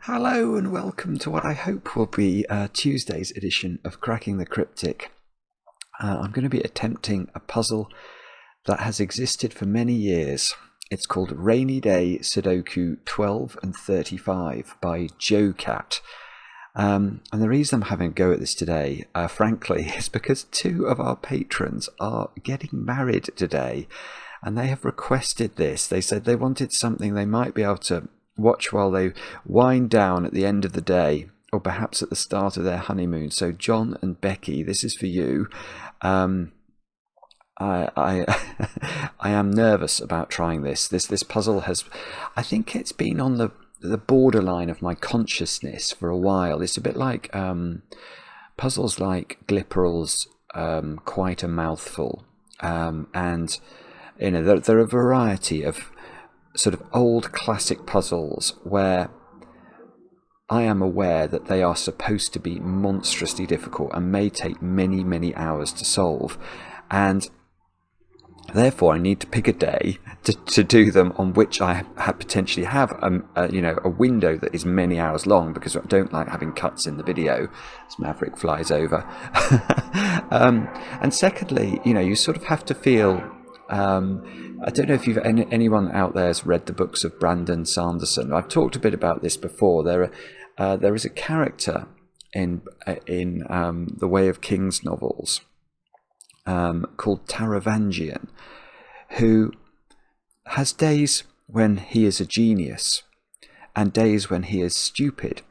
Hello and welcome to what I hope will be Tuesday's edition of Cracking the Cryptic. I'm going to be attempting a puzzle that has existed for many years. It's called Rainy Day Sudoku 12 and 35 by joecat. And the reason I'm having a go at this today, frankly, is because two of our patrons are getting married today and they have requested this. They said they wanted something they might be able to watch while they wind down at the end of the day, or perhaps at the start of their honeymoon. So John and Becky, this is for you. I I am nervous about trying this. This puzzle has, I think it's been on the borderline of my consciousness for a while. It's a bit like puzzles like Glipperl's Quite a Mouthful, and you know there are a variety of sort of old classic puzzles where I am aware that they are supposed to be monstrously difficult and may take many, many hours to solve, and therefore I need to pick a day to do them on which I potentially have a window that is many hours long, because I don't like having cuts in the video as Maverick flies over. And secondly, you sort of have to feel I don't know if anyone out there has read the books of Brandon Sanderson. I've talked a bit about this before. There is a character in the Way of Kings novels called Taravangian, who has days when he is a genius and days when he is stupid,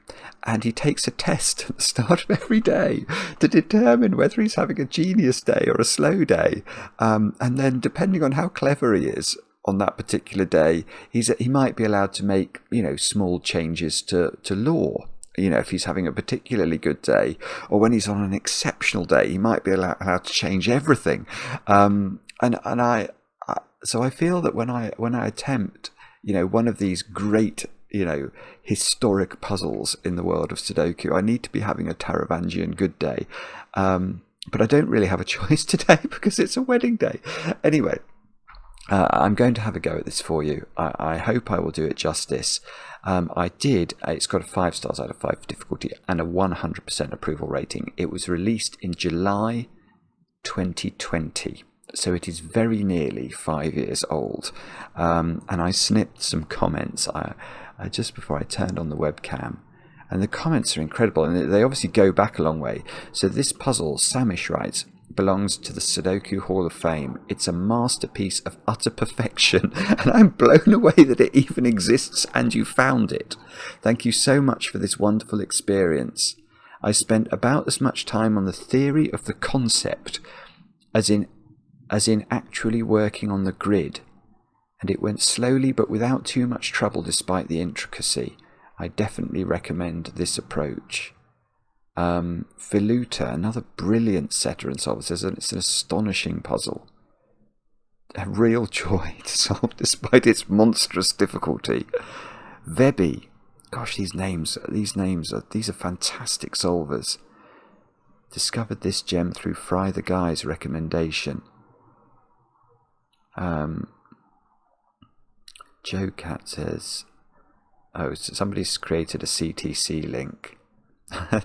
and he takes a test at the start of every day to determine whether he's having a genius day or a slow day, and then depending on how clever he is on that particular day, he might be allowed to make small changes to law. If he's having a particularly good day, or when he's on an exceptional day, he might be allowed to change everything. So I feel that when I attempt, one of these great, historic puzzles in the world of Sudoku, I need to be having a Taravangian good day. But I don't really have a choice today because it's a wedding day. Anyway, I'm going to have a go at this for you. I hope I will do it justice. It's got a 5 stars out of 5 difficulty and a 100% approval rating. It was released in July 2020, so it is very nearly 5 years old. And I snipped some comments just before I turned on the webcam, and the comments are incredible, and they obviously go back a long way. So this puzzle, Samish writes, belongs to the Sudoku Hall of Fame. It's a masterpiece of utter perfection, and I'm blown away that it even exists and you found it. Thank you so much for this wonderful experience. I spent about as much time on the theory of the concept as in actually working on the grid, and it went slowly but without too much trouble despite the intricacy. I definitely recommend this approach. Filuta, another brilliant setter and solver, says it's an astonishing puzzle. A real joy to solve despite its monstrous difficulty. Vebi, gosh, these are fantastic solvers. Discovered this gem through Fry the Guy's recommendation. joecat says, somebody's created a CTC link.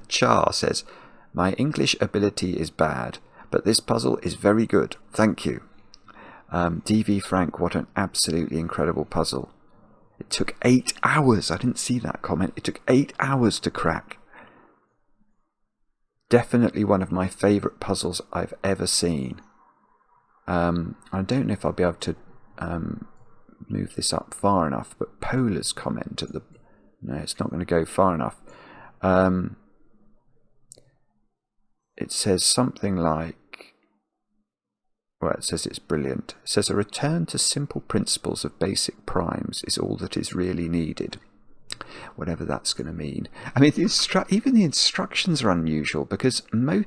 Char says, my English ability is bad, but this puzzle is very good. Thank you. DV Frank, what an absolutely incredible puzzle. It took 8 hours. I didn't see that comment. It took 8 hours to crack. Definitely one of my favourite puzzles I've ever seen. I don't know if I'll be able to move this up far enough, but Polar's comment at no, it's not going to go far enough. It says something like, well, it says it's brilliant. It says a return to simple principles of basic primes is all that is really needed. Whatever that's going to mean. I mean, even the instructions are unusual, because the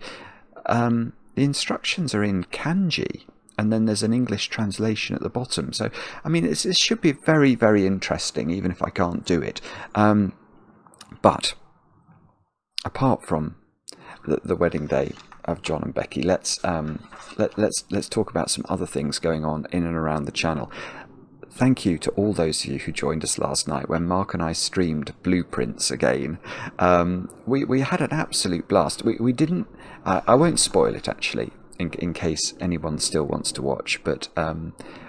instructions are in kanji, and then there's an English translation at the bottom. So, I mean, it should be very, very interesting, even if I can't do it. But apart from the wedding day of John and Becky, let's talk about some other things going on in and around the channel. thank you to all those of you who joined us last night when Mark and I streamed Blueprints again. We had an absolute blast. We didn't... I won't spoil it, actually, in case anyone still wants to watch, but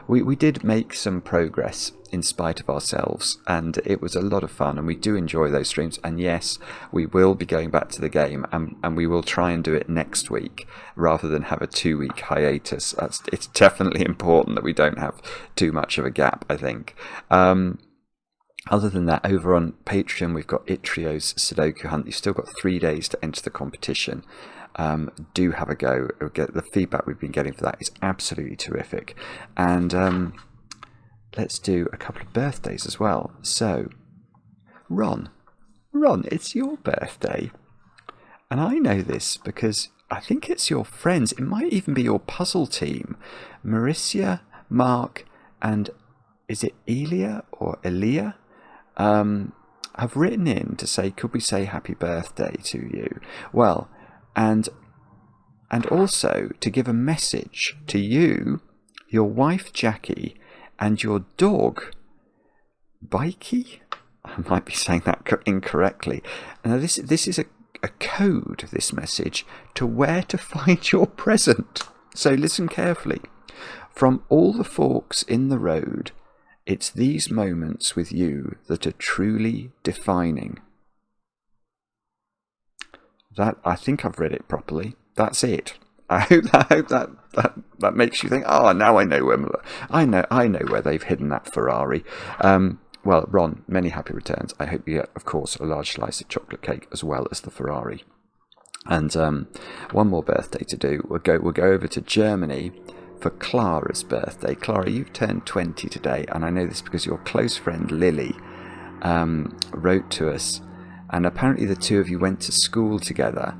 we did make some progress in spite of ourselves, and it was a lot of fun, and we do enjoy those streams. And yes, we will be going back to the game, and we will try and do it next week rather than have a 2-week hiatus. It's definitely important that we don't have too much of a gap, I think. Other than that, over on Patreon, we've got Itrio's Sudoku Hunt. You've still got 3 days to enter the competition. Do have a go. The feedback we've been getting for that is absolutely terrific. And let's do a couple of birthdays as well. So, Ron, it's your birthday. And I know this because I think it's your friends. It might even be your puzzle team. Mauricia, Mark, and is it Elia or Elia? Have written in to say, could we say happy birthday to you? Well, and also to give a message to you, your wife Jackie, and your dog Becky. I might be saying that incorrectly. Now this is a code, this message, to where to find your present. So listen carefully. From all the forks in the road, it's these moments with you that are truly defining. That, I think I've read it properly. That's it. I hope that makes you think, oh, now I know where they've hidden that Ferrari. Well, Ron, many happy returns. I hope you get, of course, a large slice of chocolate cake as well as the Ferrari. And one more birthday to do. We'll go over to Germany for Clara's birthday. Clara, you've turned 20 today, and I know this because your close friend Lily wrote to us, and apparently the two of you went to school together.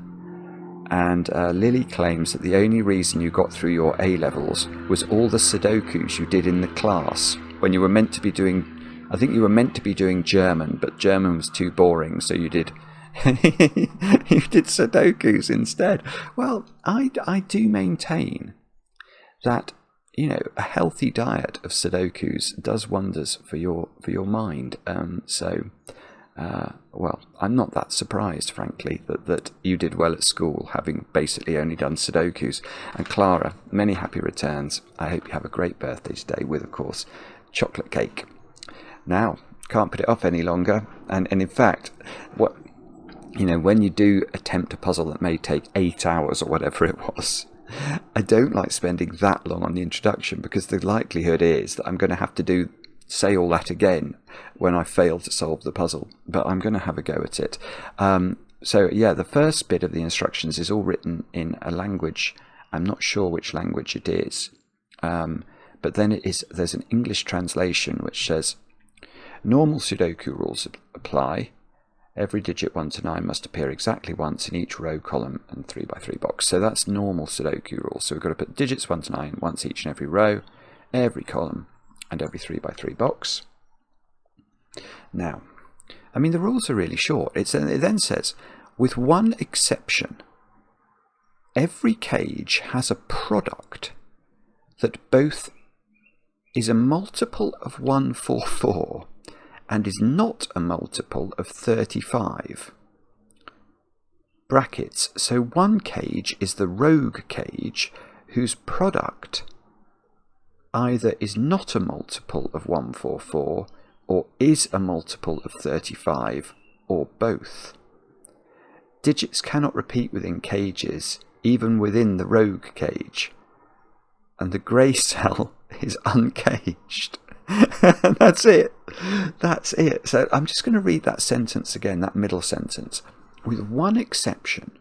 And Lily claims that the only reason you got through your A-levels was all the Sudokus you did in the class when you were meant to be doing, I think you were meant to be doing German, but German was too boring, so you did you did Sudokus instead. Well, I do maintain that, you know, a healthy diet of Sudokus does wonders for your mind. Well, I'm not that surprised, frankly, that you did well at school, having basically only done Sudokus. And Clara, many happy returns. I hope you have a great birthday today with, of course, chocolate cake. Now, can't put it off any longer. And in fact, when you do attempt a puzzle that may take 8 hours or whatever it was, I don't like spending that long on the introduction, because the likelihood is that I'm going to have to say all that again when I fail to solve the puzzle, but I'm going to have a go at it. So yeah, the first bit of the instructions is all written in a language. I'm not sure which language it is, but then there's an English translation which says, normal Sudoku rules apply. Every digit 1 to 9 must appear exactly once in each row, column and 3x3 box. So that's normal Sudoku rules. So we've got to put digits 1 to 9 once each in every row, every column and every 3x3 box. Now, I mean, the rules are really short. It then says, with one exception, every cage has a product that both is a multiple of 144 and is not a multiple of 35. Brackets. So one cage is the rogue cage, whose product either is not a multiple of 144 or is a multiple of 35, or both. Digits cannot repeat within cages, even within the rogue cage. And the grey cell is uncaged. That's it. That's it. So I'm just going to read that sentence again, that middle sentence. With one exception,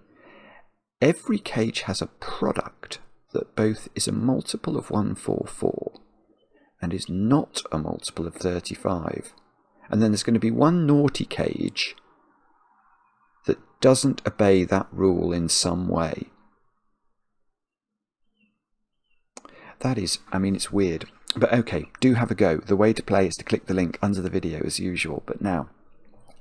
every cage has a product that both is a multiple of 144 and is not a multiple of 35. And then there's going to be one naughty cage that doesn't obey that rule in some way. That is, I mean, it's weird. But okay, do have a go. The way to play is to click the link under the video as usual. But now,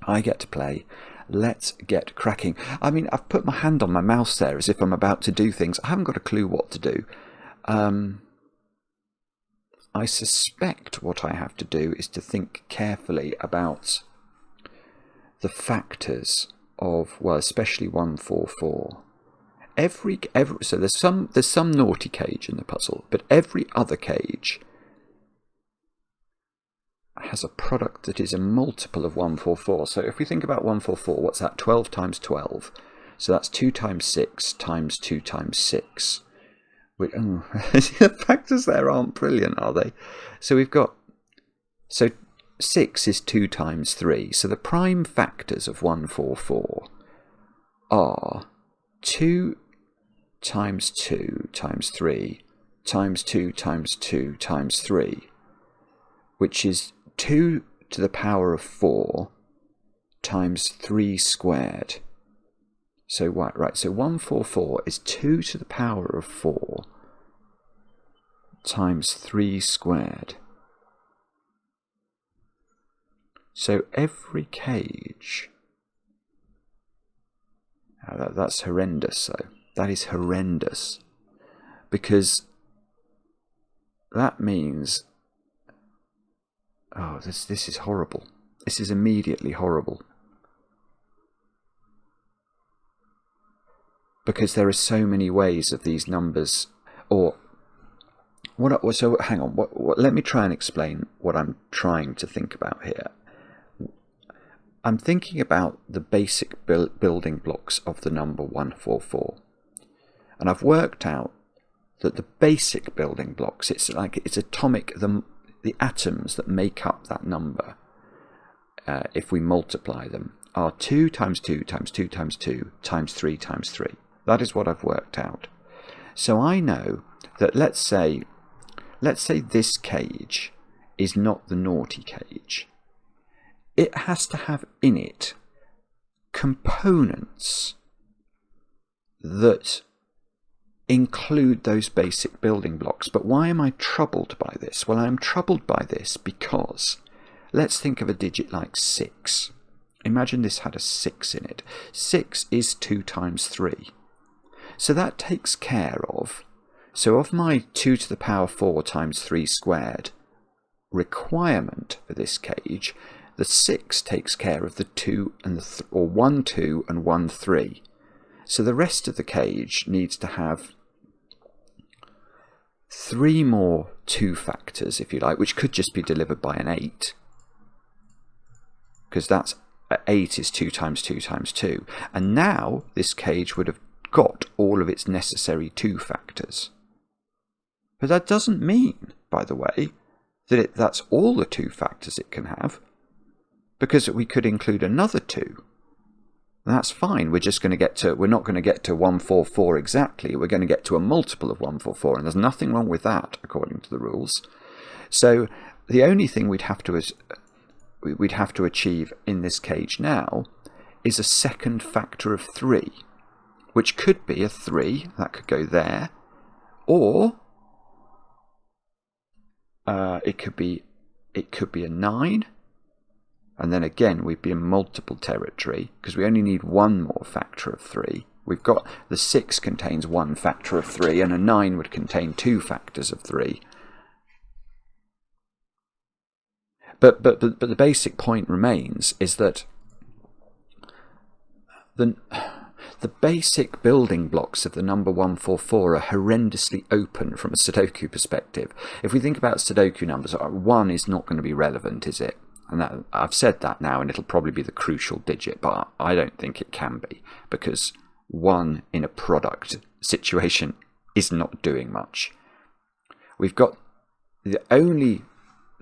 I get to play. Let's get cracking. I mean, I've put my hand on my mouse there as if I'm about to do things. I haven't got a clue what to do. I suspect what I have to do is to think carefully about the factors of, well, especially 144. So there's some naughty cage in the puzzle, but every other cage has a product that is a multiple of 144. So if we think about 144, what's that? 12 times 12. So that's 2 times 6 times 2 times 6. The factors there aren't brilliant, are they? So we've got, so 6 is 2 times 3. So the prime factors of 144 are 2 times 2 times 3 times 2 times 2 times 3, which is 2 to the power of 4 times 3 squared. So right, so 144 is 2 to the power of 4 times 3 squared. So every cage, that's horrendous though. That is horrendous, because that means, oh, this is horrible. This is immediately horrible. Because there are so many ways of these numbers, or what? So hang on. Let me try and explain what I'm trying to think about here. I'm thinking about the basic building blocks of the number 144, and I've worked out that the basic building blocks, it's atomic, the atoms that make up that number, if we multiply them, are 2 times 2 times 2 times 2 times 3 times 3. That is what I've worked out. So I know that let's say this cage is not the naughty cage. It has to have in it components that include those basic building blocks. But why am I troubled by this? Well, I'm troubled by this because let's think of a digit like 6. Imagine this had a 6 in it. 6 is 2 times 3. So that takes care of, so of my 2 to the power 4 times 3 squared requirement for this cage, the 6 takes care of the 2 and the or 1 2 and 1 3. So the rest of the cage needs to have 3 more 2 factors, if you like, which could just be delivered by an 8, because that's 8 is 2 times 2 times 2. And now this cage would have got all of its necessary 2 factors. But that doesn't mean, by the way, that that's all the 2 factors it can have, because we could include another 2. That's fine. We're not going to get to 144 exactly. We're going to get to a multiple of 144, and there's nothing wrong with that according to the rules. So the only thing we'd have to achieve in this cage now is a second factor of 3. Which could be a 3, that could go there, or it could be a 9, and then again we'd be in multiple territory because we only need one more factor of 3. We've got the 6 contains one factor of 3, and a 9 would contain 2 factors of 3. But the basic point remains is that the basic building blocks of the number 144 are horrendously open from a Sudoku perspective. If we think about Sudoku numbers, 1 is not going to be relevant, is it? And I've said that now, and it'll probably be the crucial digit, but I don't think it can be, because 1 in a product situation is not doing much. We've got the only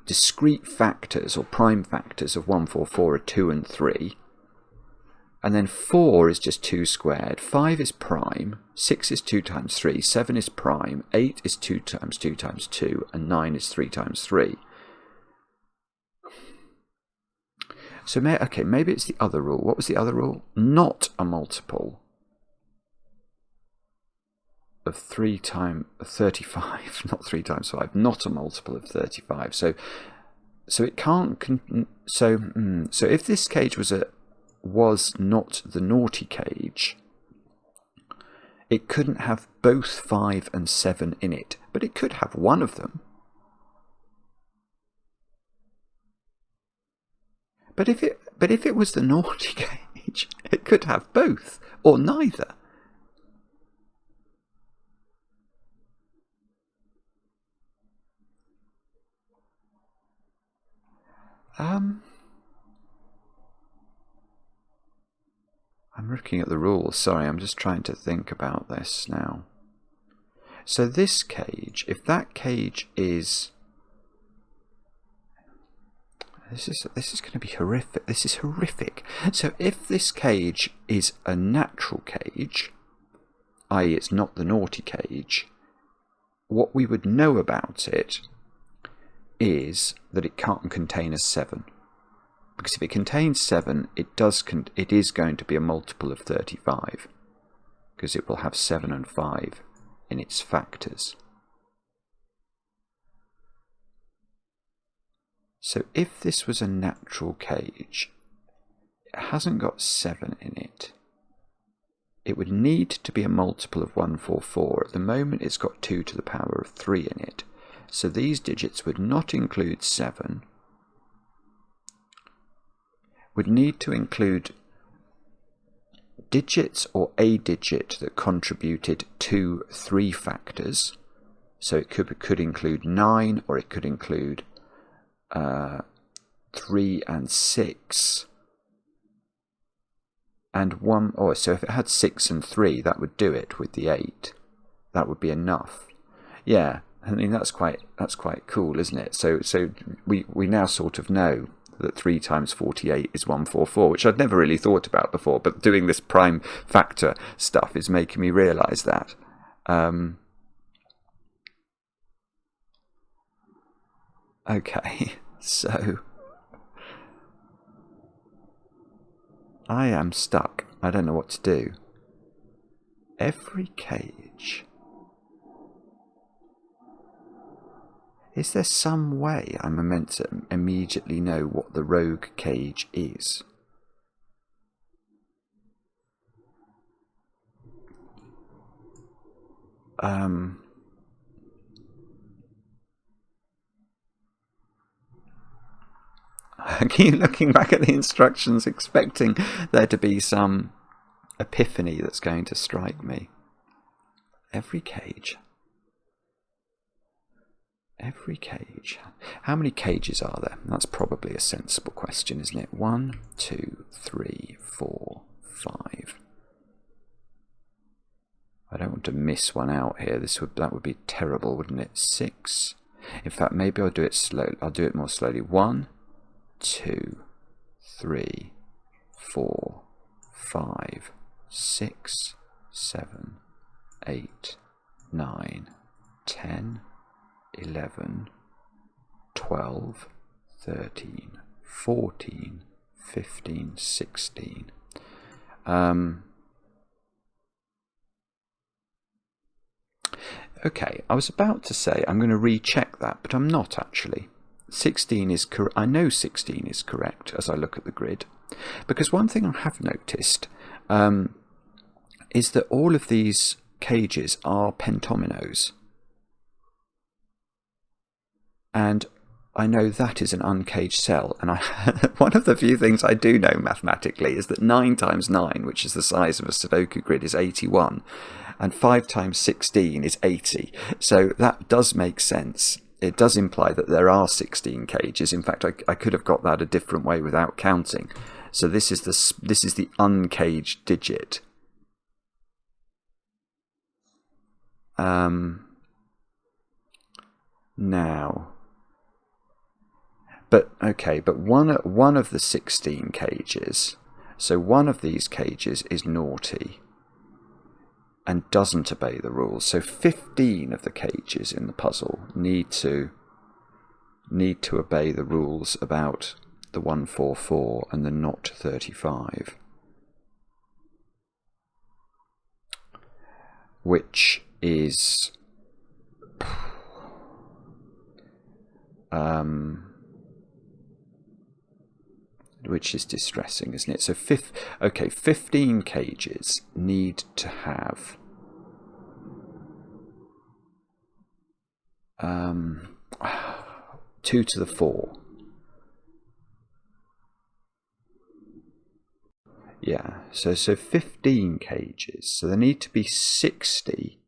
discrete factors or prime factors of 144 are 2 and 3. And then 4 is just 2 squared, 5 is prime, 6 is 2 times 3, 7 is prime, 8 is 2 times 2 times 2, and 9 is 3 times 3. So, maybe it's the other rule. What was the other rule? Not a multiple of 3 times 35, not 3 times 5, not a multiple of 35. So it can't. So if this cage was not the naughty cage, it couldn't have both 5 and 7 in it, but it could have one of them. But if it was the naughty cage, it could have both or neither. I'm looking at the rules. Sorry, I'm just trying to think about this now. So this cage, if that cage is... This is going to be horrific. This is horrific. So if this cage is a natural cage, i.e. it's not the naughty cage, what we would know about it is that it can't contain a 7. Because if it contains 7, it is going to be a multiple of 35. Because it will have 7 and 5 in its factors. So if this was a natural cage, it hasn't got 7 in it. It would need to be a multiple of 144. At the moment it's got 2 to the power of 3 in it. So these digits would not include 7. Would need to include digits or a digit that contributed to 3 factors. So it could include 9, or it could include 3 and 6 and 1. Oh, so if it had 6 and 3, that would do it with the 8. That would be enough. Yeah, I mean that's quite cool, isn't it? So we now sort of know that 3 times 48 is 144, which I'd never really thought about before. But doing this prime factor stuff is making me realise that. Okay, so I am stuck. I don't know what to do. Every cage. Is there some way I'm meant to immediately know what the rogue cage is? I keep looking back at the instructions, expecting there to be some epiphany that's going to strike me. Every cage. Every cage. How many cages are there? That's probably a sensible question, isn't it? 1, 2, 3, 4, 5. I don't want to miss one out here. That would be terrible, wouldn't it? 6. In fact, maybe I'll do it slowly. I'll do it more slowly. 1, 2, 3, 4, 5, 6, 7, 8, 9, 10, 11, 12, 13, 14, 15, 16. Okay, I was about to say I'm going to recheck that, but I'm not actually. 16 is correct. I know 16 is correct as I look at the grid, because one thing I have noticed is that all of these cages are pentominoes. And I know that is an uncaged cell, and one of the few things I do know mathematically is that 9 times 9, which is the size of a Sudoku grid, is 81, and 5 times 16 is 80. So that does make sense. It does imply that there are 16 cages. In fact, I could have got that a different way without counting. So this is the uncaged digit. Now. But one of the 16 cages, so one of these cages is naughty and doesn't obey the rules. So 15 of the cages in the puzzle need to obey the rules about the 144 and the not 35, which is distressing, isn't it? So 15 cages need to have 2 to the 4. Yeah, so 15 cages. So there need to be 60.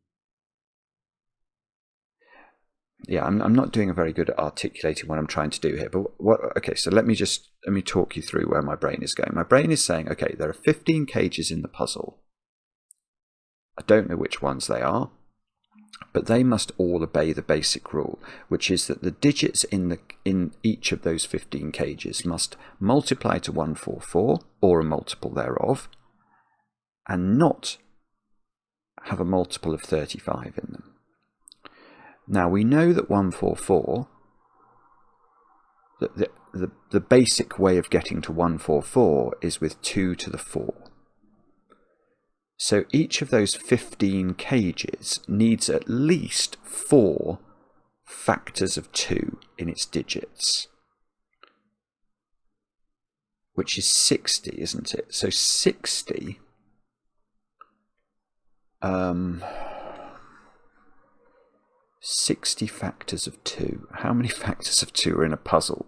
Yeah, I'm not doing a very good at articulating what I'm trying to do here. But okay, so let me talk you through where my brain is going. My brain is saying, okay, there are 15 cages in the puzzle. I don't know which ones they are, but they must all obey the basic rule, which is that the digits in each of those 15 cages must multiply to 144 or a multiple thereof, and not have a multiple of 35 in them. Now we know that 144, that the basic way of getting to 144 is with 2 to the 4. So each of those 15 cages needs at least 4 factors of 2 in its digits, which is 60, isn't it? So 60 60 factors of 2. How many factors of 2 are in a puzzle?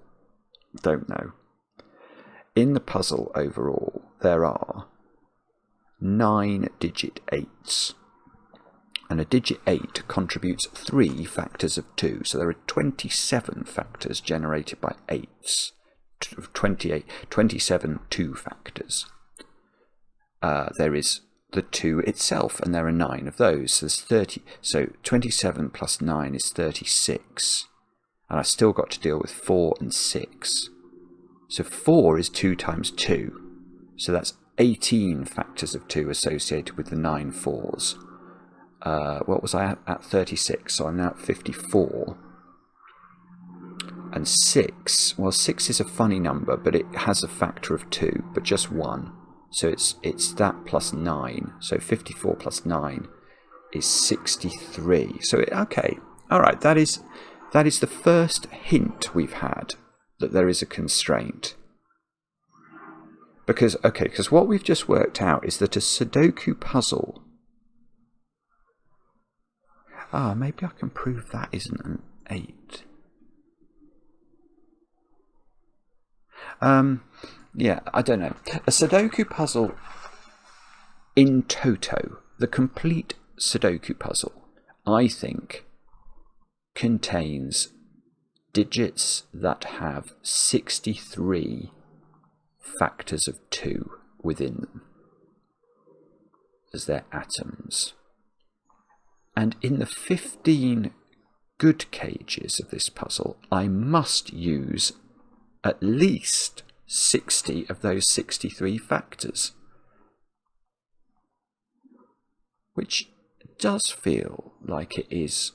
Don't know. In the puzzle overall, there are 9 digit 8s. And a digit 8 contributes 3 factors of 2. So there are 27 factors generated by 8s. 27 2 factors. There is the 2 itself, and there are 9 of those. So there's 30. So 27 plus 9 is 36. And I've still got to deal with 4 and 6. So 4 is 2 times 2. So that's 18 factors of 2 associated with the 9 4s. What was I at 36? So I'm now at 54. And 6, well, 6 is a funny number, but it has a factor of 2, but just 1. So it's that plus 9. So 54 plus 9 is 63. So okay, all right. That is the first hint we've had that there is a constraint. Because what we've just worked out is that a Sudoku puzzle. Maybe I can prove that isn't an 8. Yeah, I don't know. A Sudoku puzzle in toto, the complete Sudoku puzzle, I think, contains digits that have 63 factors of 2 within them as their atoms. And in the 15 good cages of this puzzle, I must use at least 60 of those 63 factors, which does feel like it is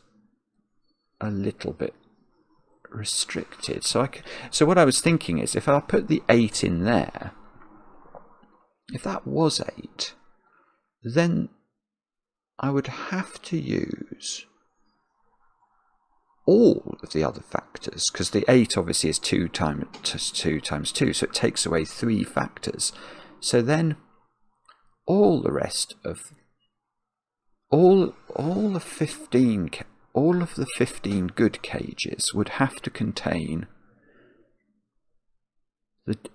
a little bit restricted. So what I was thinking is, if I put the 8 in there, if that was 8, then I would have to use all of the other factors, because the 8 obviously is 2 times 2, so it takes away 3 factors. So then all the rest of all of the 15 good cages would have to contain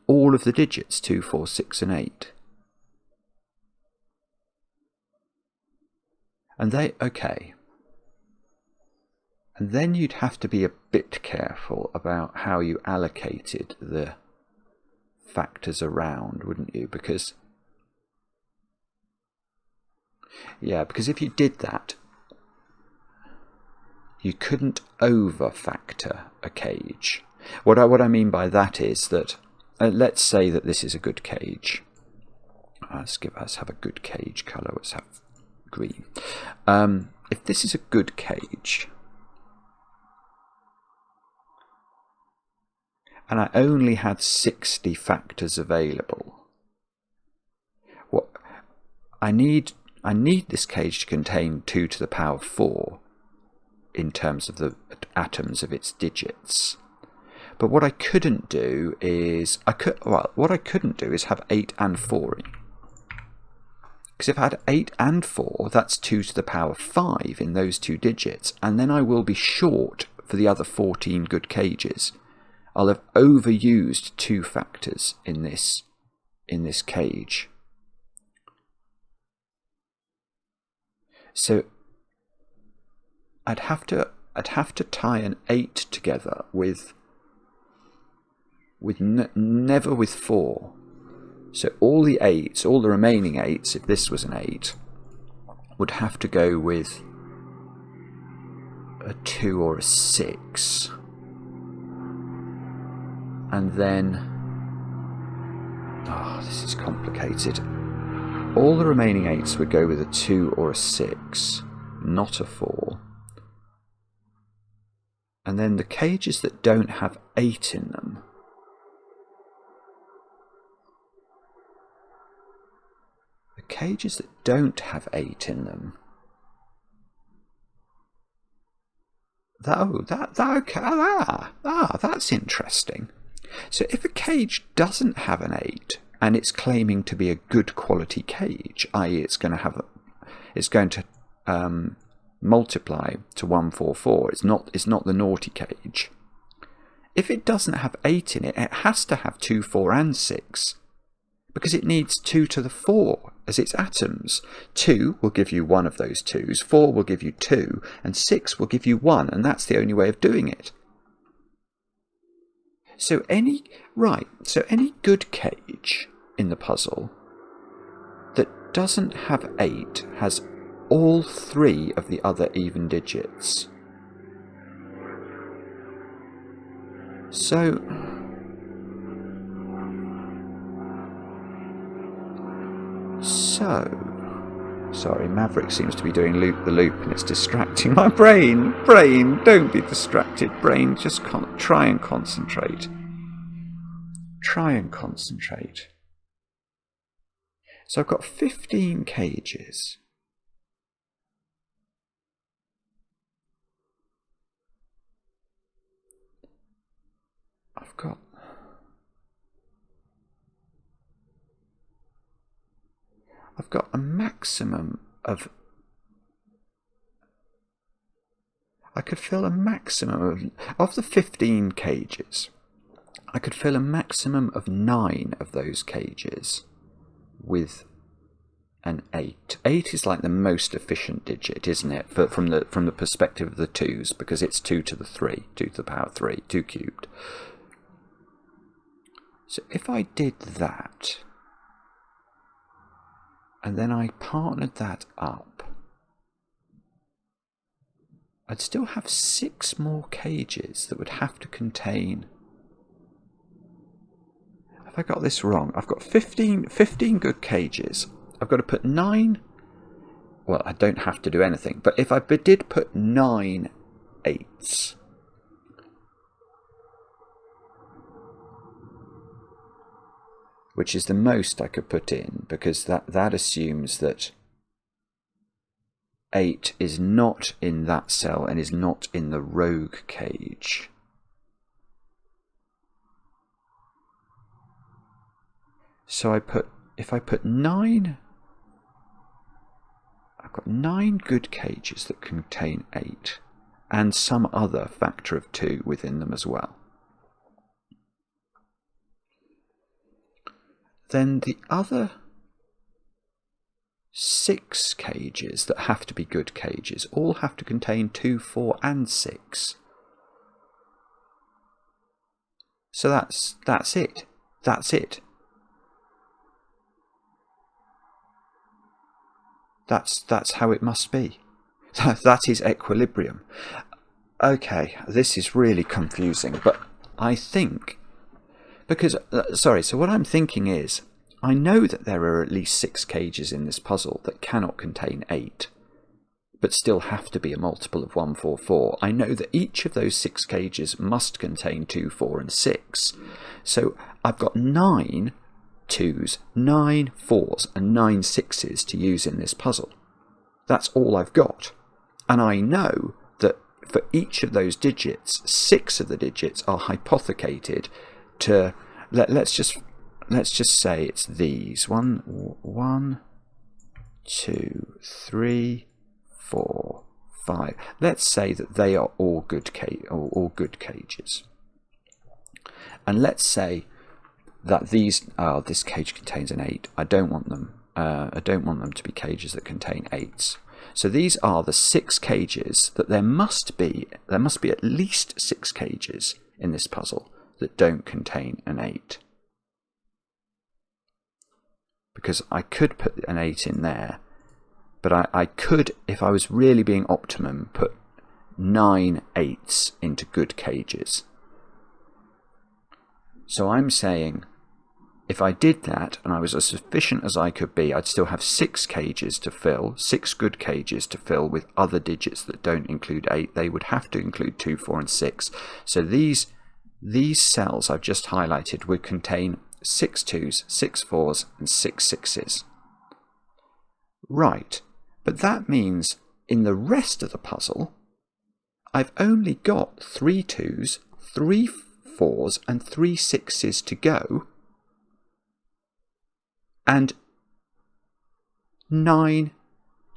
all of the digits 2, 4, 6 and 8. And and then you'd have to be a bit careful about how you allocated the factors around, wouldn't you? Because if you did that, you couldn't over-factor a cage. What I mean by that is that, let's say that this is a good cage. Let's have a good cage colour. Let's have green. If this is a good cage, and I only had 60 factors available, I need this cage to contain 2 to the power 4 in terms of the atoms of its digits. But what I couldn't do is have 8 and 4 in. Because if I had 8 and 4, that's 2 to the power 5 in those 2 digits, and then I will be short for the other 14 good cages. I'll have overused 2 factors in this cage. So I'd have to tie an 8 together with never with 4. So all the 8s, all the remaining 8s, if this was an 8, would have to go with a 2 or a 6. And then, oh, this is complicated. All the remaining 8s would go with a 2 or a 6, not a 4. And then the cages that don't have 8 in them, cages that don't have 8 in them. That's interesting. So if a cage doesn't have an 8 and it's claiming to be a good quality cage, i.e., it's going to multiply to 144. It's not the naughty cage. If it doesn't have 8 in it, it has to have 2, 4, and 6. Because it needs 2 to the 4 as its atoms. 2 will give you one of those 2s, 4 will give you 2, and 6 will give you 1, and that's the only way of doing it. So any good cage in the puzzle that doesn't have 8 has all 3 of the other even digits. So sorry, Maverick seems to be doing loop the loop and it's distracting my brain. Brain, don't be distracted. Brain, just try and concentrate. Try and concentrate. So I've got 15 cages. I've got a maximum of... I could fill a maximum of the 15 cages. I could fill a maximum of 9 of those cages with an 8. 8 is like the most efficient digit, isn't it? From the perspective of the 2s, because it's 2 to the 3, 2 to the power 3, 2 cubed. So if I did that, and then I partnered that up, I'd still have 6 more cages that would have to contain... Have I got this wrong? I've got 15 good cages. I've got to put 9... Well, I don't have to do anything, but if I did put 9 8s... which is the most I could put in, because that assumes that 8 is not in that cell and is not in the rogue cage. So if I put 9, I've got 9 good cages that contain 8, and some other factor of 2 within them as well. Then the other 6 cages that have to be good cages all have to contain 2, 4, and 6. So that's it. That's it. That's how it must be. That is equilibrium. Okay, this is really confusing, but I think... Because, so what I'm thinking is, I know that there are at least 6 cages in this puzzle that cannot contain 8, but still have to be a multiple of 144. I know that each of those 6 cages must contain 2, 4, and 6. So I've got 9 2s, 9 4s, and 9 6s to use in this puzzle. That's all I've got. And I know that for each of those digits, 6 of the digits are hypothecated to, let's just say it's these 1 2 3 4 5. Let's say that they are all good cages, and let's say that this cage contains an 8. I don't want them to be cages that contain 8s. So these are the 6 cages that there must be at least 6 cages in this puzzle that don't contain an 8. Because I could put an 8 in there, but I could, if I was really being optimum, put 9 8s into good cages. So I'm saying, if I did that and I was as efficient as I could be, I'd still have 6 cages to fill, 6 good cages to fill with other digits that don't include 8. They would have to include 2, 4 and 6. So these cells I've just highlighted would contain 6 2s, 6 4s and 6 6s. Right, but that means in the rest of the puzzle I've only got 3 2s, 3 4s and 3 6s to go, and 9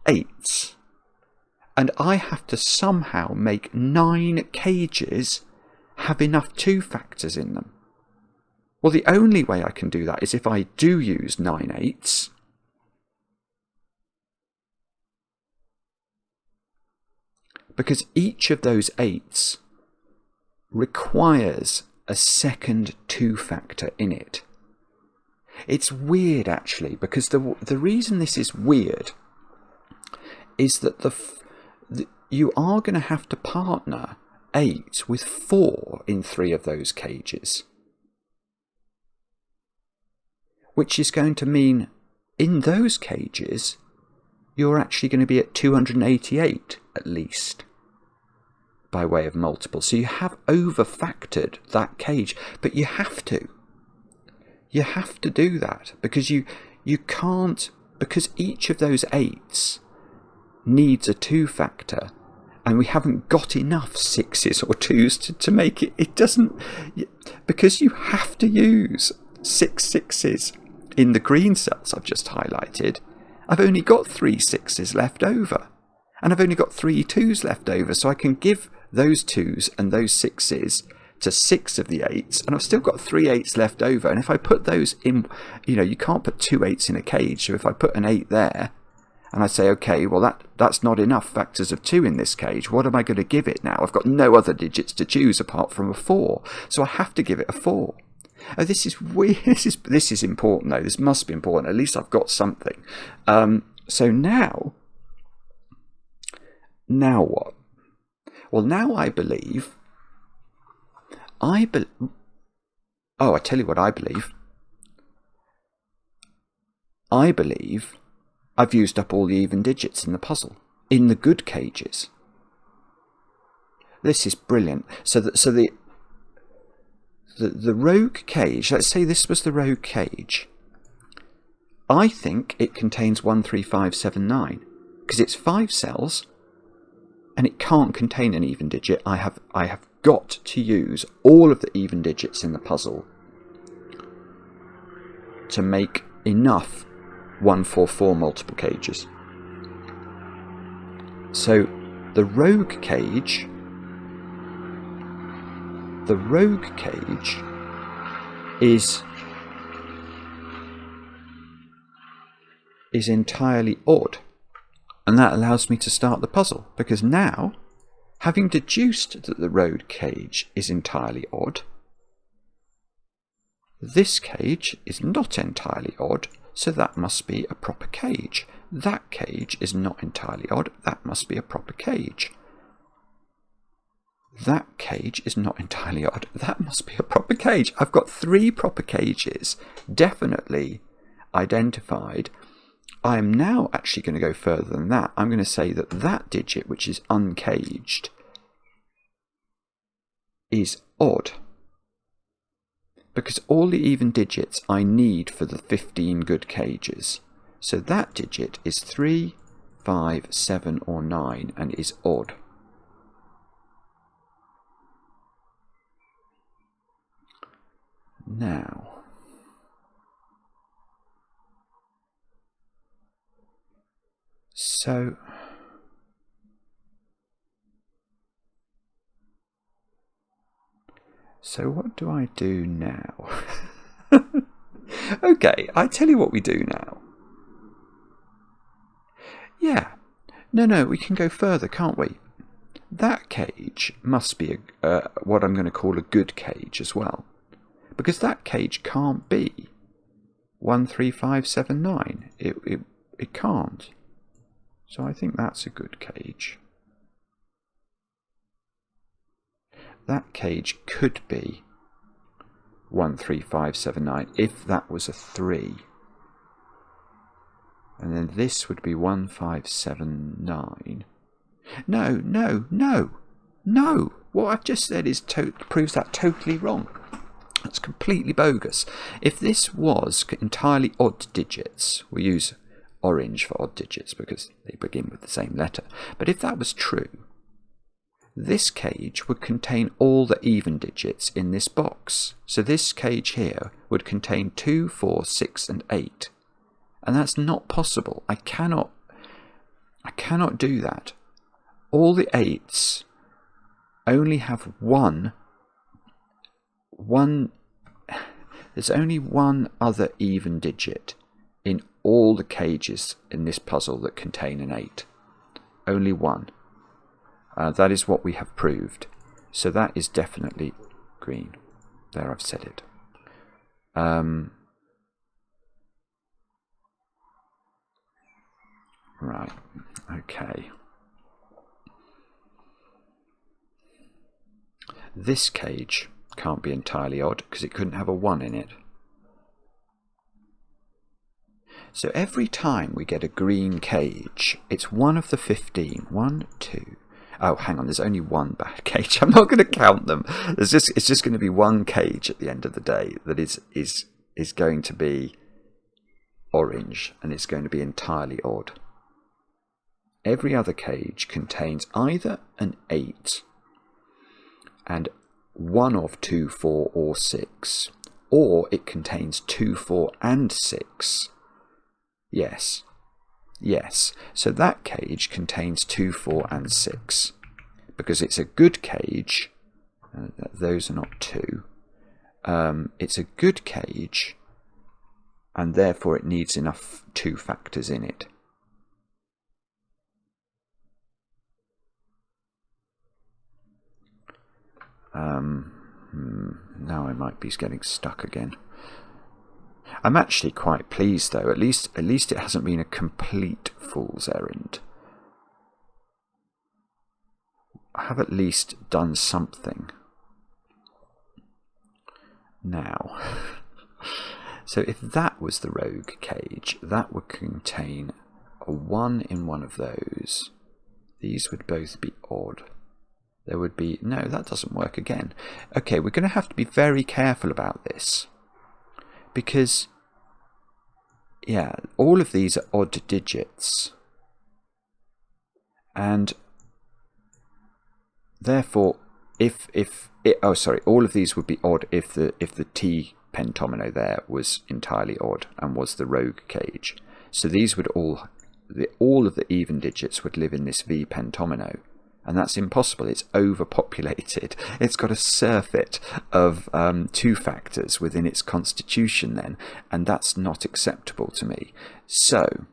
8s. And I have to somehow make 9 cages have enough 2 factors in them. Well, the only way I can do that is if I do use 9 8s. Because each of those 8s requires a second 2 factor in it. It's weird, actually, because the reason this is weird is that you are going to have to partner 8 with 4 in 3 of those cages. Which is going to mean in those cages you're actually going to be at 288 at least by way of multiple. So you have over-factored that cage, but you have to. You have to do that because you can't, because each of those 8s needs a 2 factor, and we haven't got enough 6s or 2s to make it. It doesn't, because you have to use 6 6s in the green cells I've just highlighted. I've only got 3 6s left over, and I've only got 3 2s left over, so I can give those 2s and those 6s to 6 of the 8s, and I've still got 3 8s left over. And if I put those in, you can't put 2 8s in a cage, so if I put an 8 there and I say, okay, well that's not enough factors of 2 in this cage, what am I going to give it now? I've got no other digits to choose apart from a 4, so I have to give it a 4. Oh, this is weird. This is important though. This must be important. At least I've got something. So now what? Well, now I believe. I tell you what I believe. I believe I've used up all the even digits in the puzzle, in the good cages. This is brilliant. So the rogue cage, let's say this was the rogue cage. I think it contains 1 3 5 7 9 because it's 5 cells and it can't contain an even digit. I have got to use all of the even digits in the puzzle to make enough 1 4 4 multiple cages. So the rogue cage is entirely odd, and that allows me to start the puzzle, because now, having deduced that the rogue cage is entirely odd, this cage is not entirely odd, so that must be a proper cage. That cage is not entirely odd, that must be a proper cage. That cage is not entirely odd, that must be a proper cage. I've got 3 proper cages definitely identified. I am now actually going to go further than that. I'm going to say that that digit, which is uncaged, is odd. Because all the even digits I need for the 15 good cages. So that digit is 3, 5, 7 or 9 and is odd. Now, so what do I do now? Okay, I tell you what we do now. Yeah, No, we can go further, can't we? That cage must be what I'm going to call a good cage as well. Because that cage can't be 13579. It can't. So I think that's a good cage. That cage could be 13579 if that was a 3. And then this would be 1579. No. What I've just said is proves that totally wrong. That's completely bogus. If this was entirely odd digits, we use orange for odd digits because they begin with the same letter. But if that was true, this cage would contain all the even digits in this box. So this cage here would contain 2, 4, 6, and 8. And that's not possible. I cannot do that. All the 8s only have one. There's only one other even digit in all the cages in this puzzle that contain an 8. Only one. That is what we have proved. So that is definitely green. There, I've said it. Right, okay. This cage can't be entirely odd because it couldn't have a 1 in it. So every time we get a green cage, it's one of the 15. 1, 2. Oh, hang on, there's only one bad cage. I'm not going to count them. It's just going to be one cage at the end of the day that is going to be orange, and it's going to be entirely odd. Every other cage contains either an 8 and one of 2, 4, or 6, or it contains 2, 4, and 6. Yes. So that cage contains 2, 4, and 6. Because it's a good cage, those are not 2. It's a good cage, and therefore it needs enough 2 factors in it. Now I might be getting stuck again. I'm actually quite pleased though. At least it hasn't been a complete fool's errand. I have at least done something. Now, so if that was the rogue cage, that would contain a 1 in one of those. These would both be odd. There would be... No, that doesn't work again. Okay, we're going to have to be very careful about this. Because, yeah, all of these are odd digits. And therefore, all of these would be odd if the T pentomino there was entirely odd and was the rogue cage. So these would all of the even digits would live in this V pentomino. And that's impossible. It's overpopulated. It's got a surfeit of 2 factors within its constitution then, and that's not acceptable to me. So,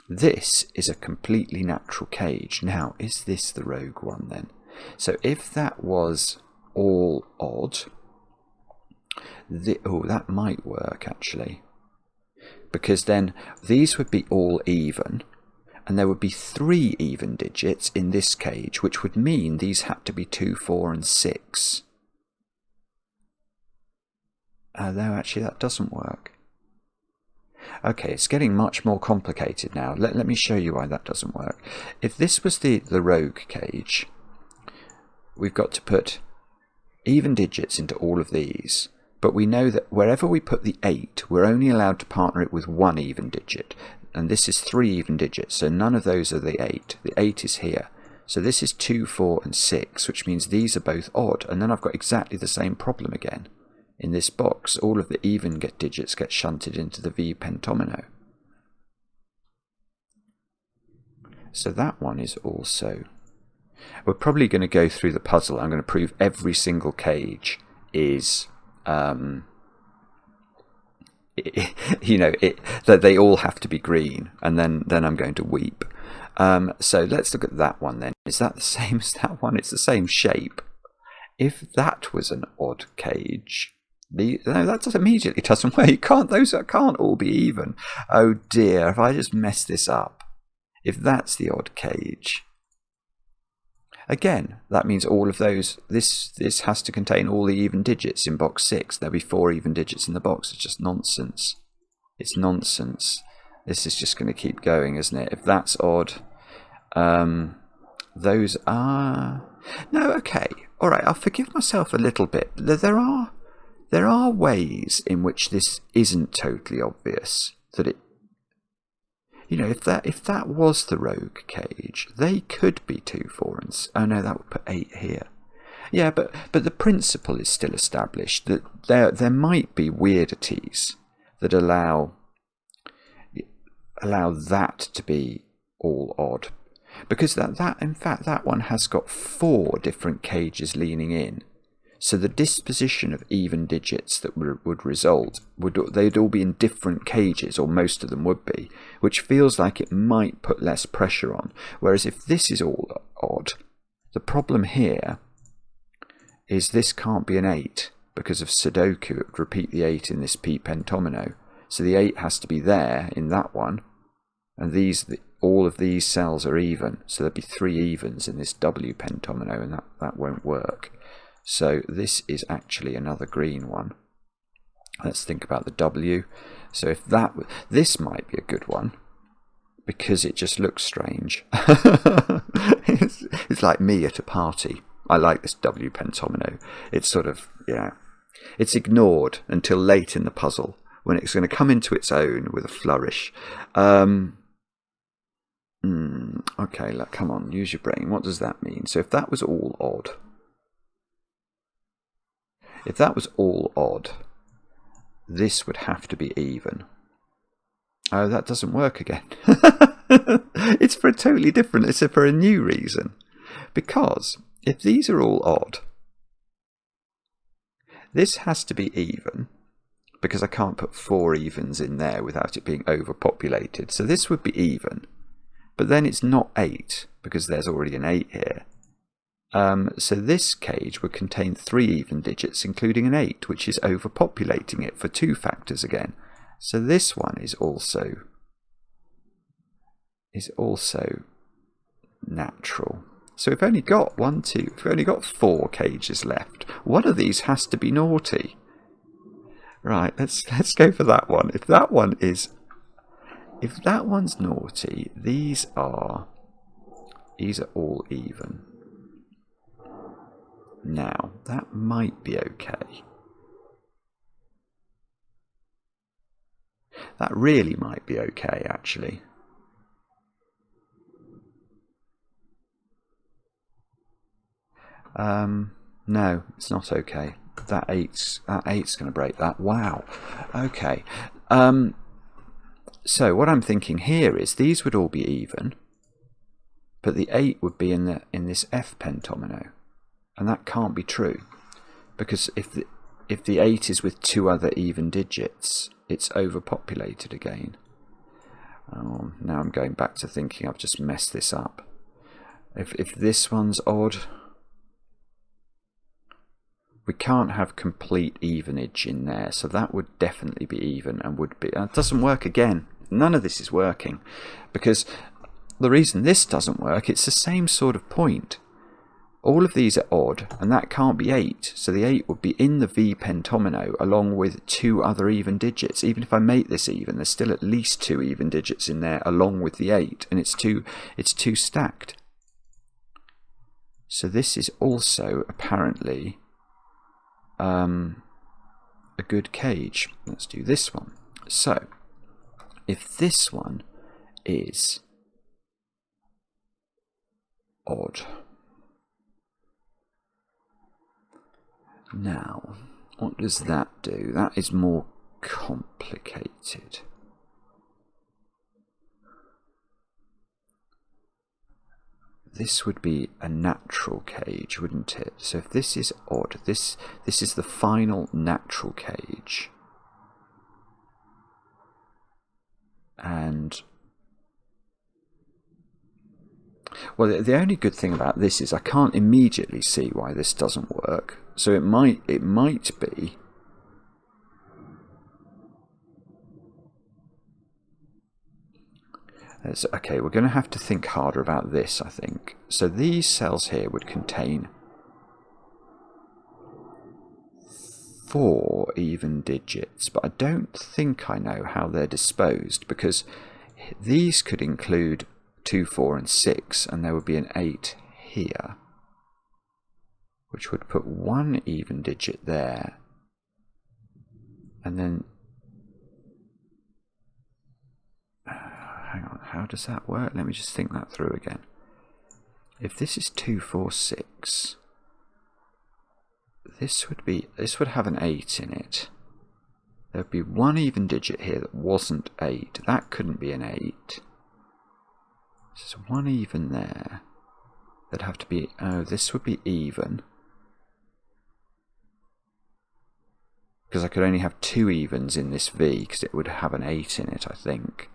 this is a completely natural cage. Now, is this the rogue one then? So if that was all odd, that might work actually. Because then these would be all even, and there would be 3 even digits in this cage, which would mean these had to be 2, 4, and 6. Though actually that doesn't work. Okay, it's getting much more complicated now. Let me show you why that doesn't work. If this was the rogue cage, we've got to put even digits into all of these. But we know that wherever we put the 8, we're only allowed to partner it with 1 even digit. And this is 3 even digits, so none of those are the 8. The 8 is here. So this is 2, 4, and 6, which means these are both odd. And then I've got exactly the same problem again. In this box, all of the even digits get shunted into the V pentomino. So that one is also... We're probably going to go through the puzzle. I'm going to prove every single cage is that they all have to be green, and then I'm going to weep. So let's look at that one then. Is that the same as that one? It's the same shape. If that was an odd cage, no, that just immediately doesn't work. Those can't all be even. Oh dear, if I just mess this up. If that's the odd cage, again, that means all of those, this has to contain all the even digits in box 6. There'll be 4 even digits in the box. It's just nonsense. It's nonsense. This is just going to keep going, isn't it? If that's odd, those are... No, okay. All right, I'll forgive myself a little bit. There are ways in which this isn't totally obvious. That it, if that was the rogue cage, they could be 2, 4, and oh no, that would put 8 here. Yeah, but the principle is still established that there might be weirdities that allow that to be all odd, because that in fact that one has got 4 different cages leaning in. So the disposition of even digits that would result, they'd all be in different cages, or most of them would be, which feels like it might put less pressure on. Whereas if this is all odd, the problem here is this can't be an 8 because of Sudoku. It would repeat the 8 in this P pentomino. So the 8 has to be there in that one, and all of these cells are even. So there'd be 3 evens in this W pentomino, and that won't work. So this is actually another green one. Let's think about the W. So if this might be a good one, because it just looks strange. It's like me at a party. I like this W pentomino. It's sort of, it's ignored until late in the puzzle, when it's going to come into its own with a flourish. Okay, come on, use your brain. What does that mean? So if that was all odd, this would have to be even. Oh, that doesn't work again. It's for a totally different, it's for a new reason. Because if these are all odd, this has to be even, because I can't put 4 evens in there without it being overpopulated. So this would be even, but then it's not 8, because there's already an 8 here. So this cage would contain 3 even digits, including an 8, which is overpopulating it for 2 factors again. So this one is also natural. So we've only got 4 cages left. One of these has to be naughty. Right, let's go for that one. If that one's naughty, these are all even. Now, that might be okay. That really might be okay, actually. No, it's not okay. That eight's going to break that. Wow. Okay. So what I'm thinking here is these would all be even, but the 8 would be in this F pentomino. And that can't be true, because if the 8 is with 2 other even digits, it's overpopulated again. Oh, now I'm going back to thinking I've just messed this up. If this one's odd, we can't have complete evenage in there, so that would definitely be even and would be... It doesn't work again. None of this is working, because the reason this doesn't work, it's the same sort of point. All of these are odd, and that can't be 8, so the 8 would be in the V pentomino along with 2 other even digits. Even if I make this even, there's still at least 2 even digits in there along with the 8, and it's two stacked. So this is also apparently a good cage. Let's do this one. So if this one is odd, now, what does that do? That is more complicated. This would be a natural cage, wouldn't it? So if this is odd, this is the final natural cage. And well, the only good thing about this is I can't immediately see why this doesn't work. So it might be okay, we're going to have to think harder about this, I think. So these cells here would contain 4 even digits, but I don't think I know how they're disposed, because these could include 2, 4 and 6, and there would be an 8 here, which would put 1 even digit there, and then hang on, how does that work? Let me just think that through again. If this is 2, 4, 6, this would have an 8 in it. There would be 1 even digit here that wasn't 8. That couldn't be an 8. There's 1 even there. There'd have to be, oh, this would be even, because I could only have 2 evens in this V, because it would have an 8 in it, I think.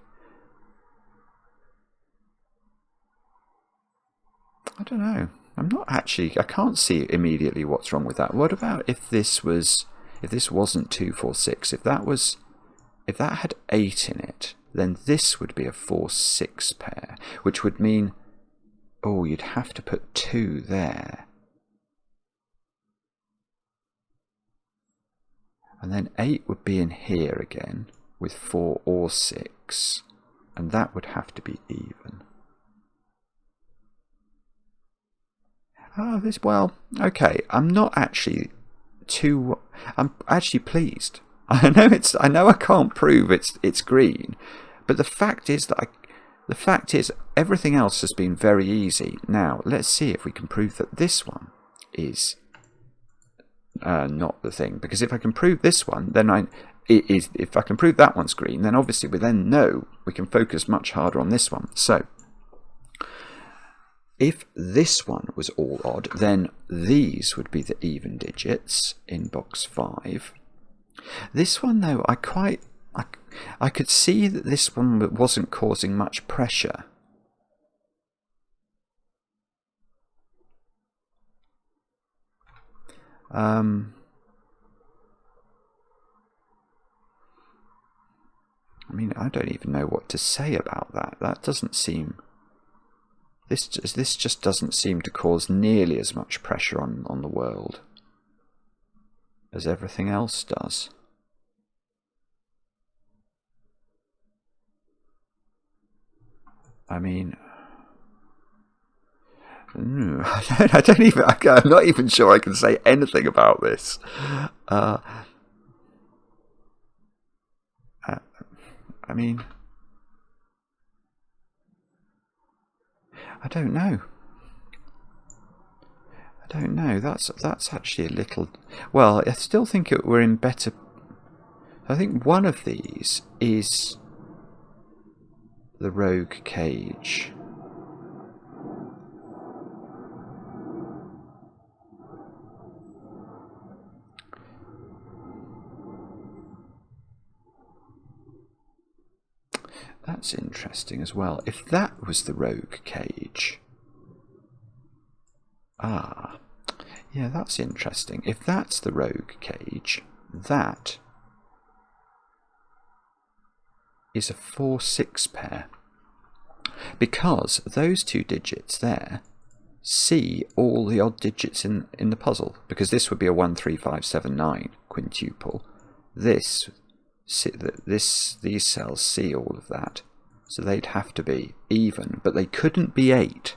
I don't know. I can't see immediately what's wrong with that. What about if this wasn't 2, 4, 6? If that had 8 in it, then this would be a 4, 6 pair, which would mean, oh, you'd have to put 2 there. And then 8 would be in here again with 4 or 6, and that would have to be even. Oh, well, okay. I'm actually pleased. I know I can't prove it's green, but the fact is everything else has been very easy. Now let's see if we can prove that this one is not the thing. Because if I can prove this one, then if I can prove that one's green, then obviously we then know we can focus much harder on this one. So if this one was all odd, then these would be the even digits in box 5. This one, though, I could see that this one wasn't causing much pressure. I mean, I don't even know what to say about that. That doesn't seem... This just doesn't seem to cause nearly as much pressure on the world as everything else does. I mean, I'm not even sure I can say anything about this. I mean, I don't know. That's actually a little... Well, I still think we're in better... I think one of these is the rogue cage. That's interesting as well. If that was the rogue cage... Ah, yeah, that's interesting. If that's the rogue cage, that is a 4-6 pair. Because those 2 digits there see all the odd digits in the puzzle. Because this would be a 1, 3, 5, 7, 9 quintuple. These cells see all of that. So they'd have to be even, but they couldn't be 8.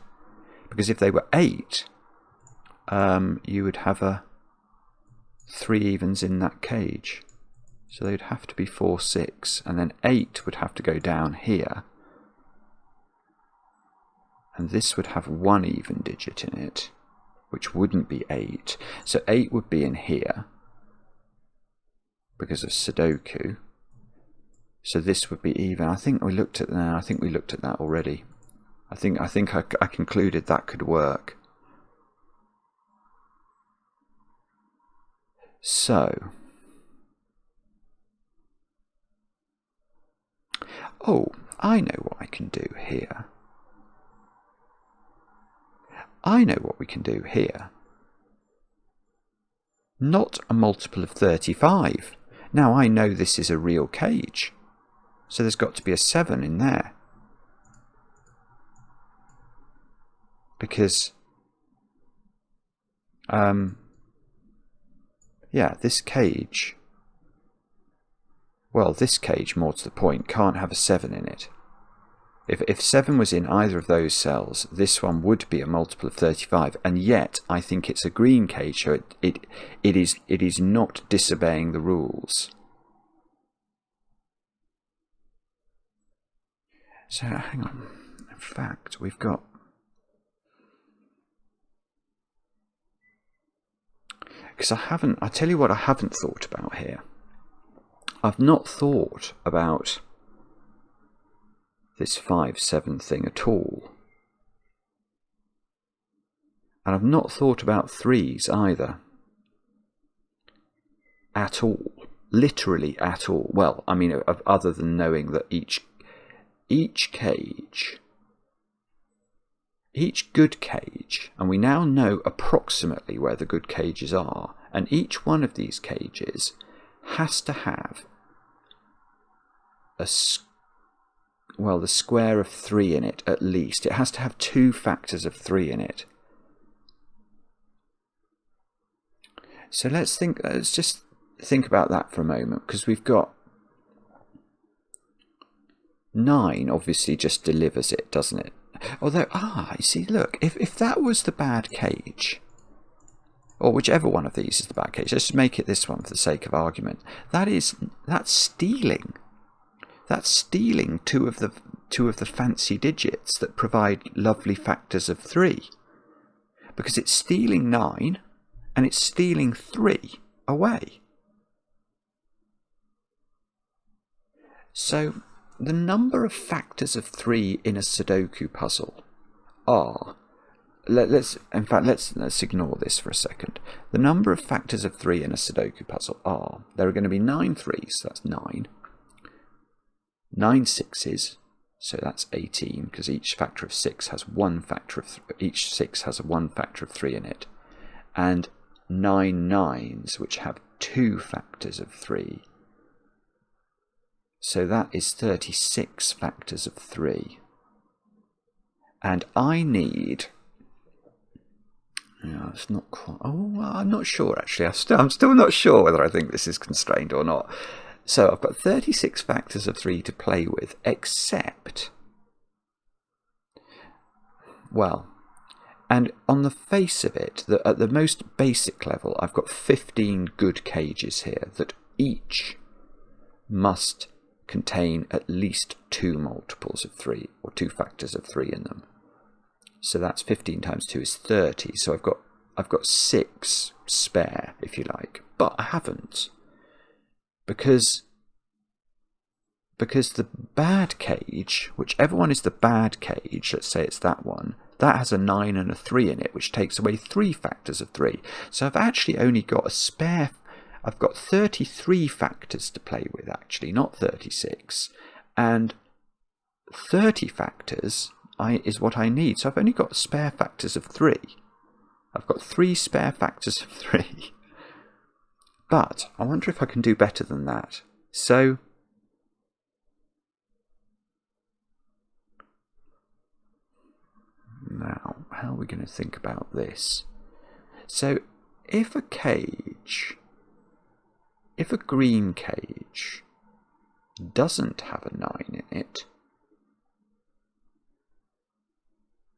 Because if they were 8... you would have 3 evens in that cage. So they'd have to be 4, 6, and then 8 would have to go down here. And this would have 1 even digit in it, which wouldn't be 8. So 8 would be in here because of Sudoku. So this would be even. I think we looked at that already. I think I concluded that could work. So, Oh, I know what I can do here. I know what we can do here. Not a multiple of 35. Now I know this is a real cage. So there's got to be a 7 in there. Because, yeah, this cage, well, this cage, more to the point, can't have a 7 in it. If 7 was in either of those cells, this one would be a multiple of 35, and yet I think it's a green cage, so it is not disobeying the rules. So hang on. In fact, we've got, because I tell you what I haven't thought about here. I've not thought about this 5-7 thing at all. And I've not thought about 3s either. At all. Literally at all. Well, I mean, other than knowing that each cage, each good cage, and we now know approximately where the good cages are, and each one of these cages has to have the square of 3 in it at least. It has to have 2 factors of 3 in it. So let's just think about that for a moment, because we've got 9 obviously just delivers it, doesn't it? Although, you see, look, if that was the bad cage, or whichever one of these is the bad cage, let's just make it this one for the sake of argument. That's stealing. That's stealing two of the fancy digits that provide lovely factors of 3. Because it's stealing 9 and it's stealing 3 away. So the number of factors of 3 in a Sudoku puzzle are, let's ignore this for a second. The number of factors of 3 in a Sudoku puzzle are, there are going to be 9 3s, so that's 9. 9 6s, so that's 18, because each factor of 6 has one factor of each 6 has a 1 factor of 3 in it, and 9 9s, which have 2 factors of 3. So that is 36 factors of 3. And I need, it's not quite, I'm not sure actually. I'm still not sure whether I think this is constrained or not. So I've got 36 factors of 3 to play with, except, well, and on the face of it, at the most basic level, I've got 15 good cages here that each must contain at least 2 multiples of 3, or 2 factors of 3 in them. So that's 15 times 2 is 30. So I've got 6 spare, if you like, but I haven't. Because the bad cage, whichever one is the bad cage, let's say it's that one, that has a 9 and a 3 in it, which takes away 3 factors of 3. So I've actually only got a spare, I've got 33 factors to play with actually, not 36. And 30 factors is what I need. So I've only got spare factors of 3. I've got 3 spare factors of 3. But I wonder if I can do better than that. So now, how are we going to think about this? So if a green cage doesn't have a 9 in it,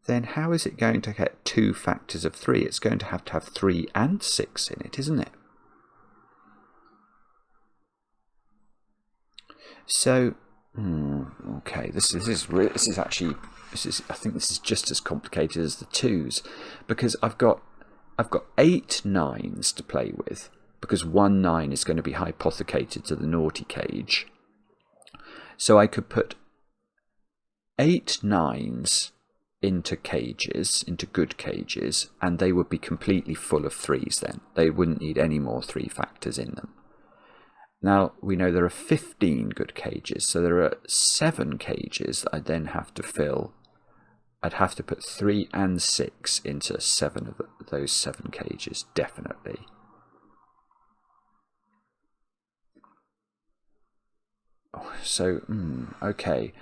then how is it going to get 2 factors of 3? It's going to have 3 and 6 in it, isn't it? So, okay, I think this is just as complicated as the 2s, because I've got 8 9s to play with, because 1 9 is going to be hypothecated to the naughty cage. So I could put 8 9s into cages, into good cages, and they would be completely full of 3s then. They wouldn't need any more 3 factors in them. Now we know there are 15 good cages, so there are 7 cages that I then have to fill. I'd have to put 3 and 6 into 7 of those 7 cages, definitely. So, okay.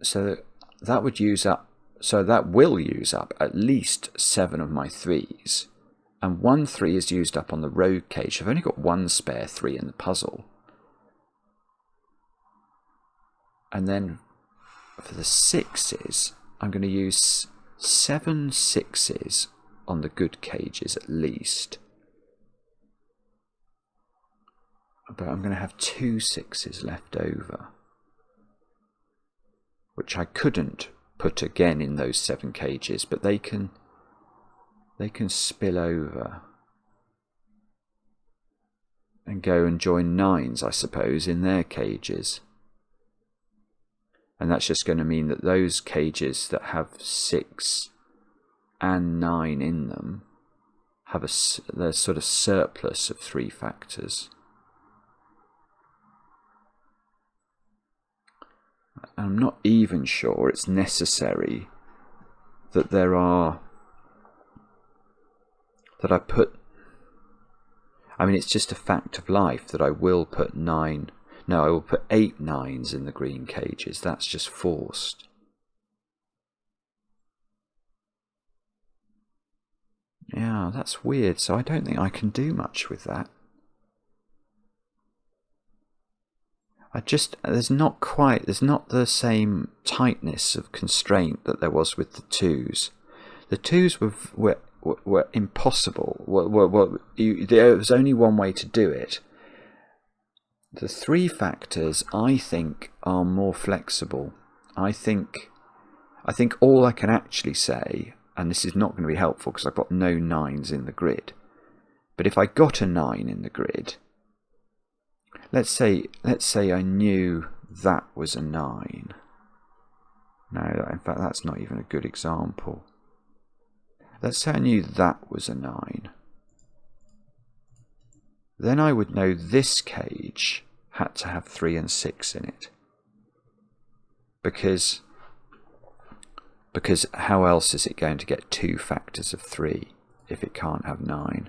So that would use up, so that will use up at least 7 of my 3s. And 1 3 is used up on the rogue cage. I've only got 1 spare 3 in the puzzle. And then for the 6s, I'm going to use 7 6s on the good cages at least. But I'm going to have 2 6s left over, which I couldn't put again in those 7 cages, but they can spill over and go and join 9s, I suppose, in their cages. And that's just going to mean that those cages that have 6 and 9 in them have their sort of surplus of 3 factors. I'm not even sure it's necessary that there are, that I put, I mean, it's just a fact of life that I will put 9, no, I will put 8 9s in the green cages. That's just forced. Yeah, that's weird, so I don't think I can do much with that. There's not the same tightness of constraint that there was with the 2s. The 2s were impossible. There was only one way to do it. The 3 factors, I think, are more flexible. I think all I can actually say, and this is not going to be helpful because I've got no 9s in the grid, but if I got a 9 in the grid, let's say I knew that was a 9. No, in fact, that's not even a good example. Let's say I knew that was a 9. Then I would know this cage had to have 3 and 6 in it. Because how else is it going to get 2 factors of 3 if it can't have 9?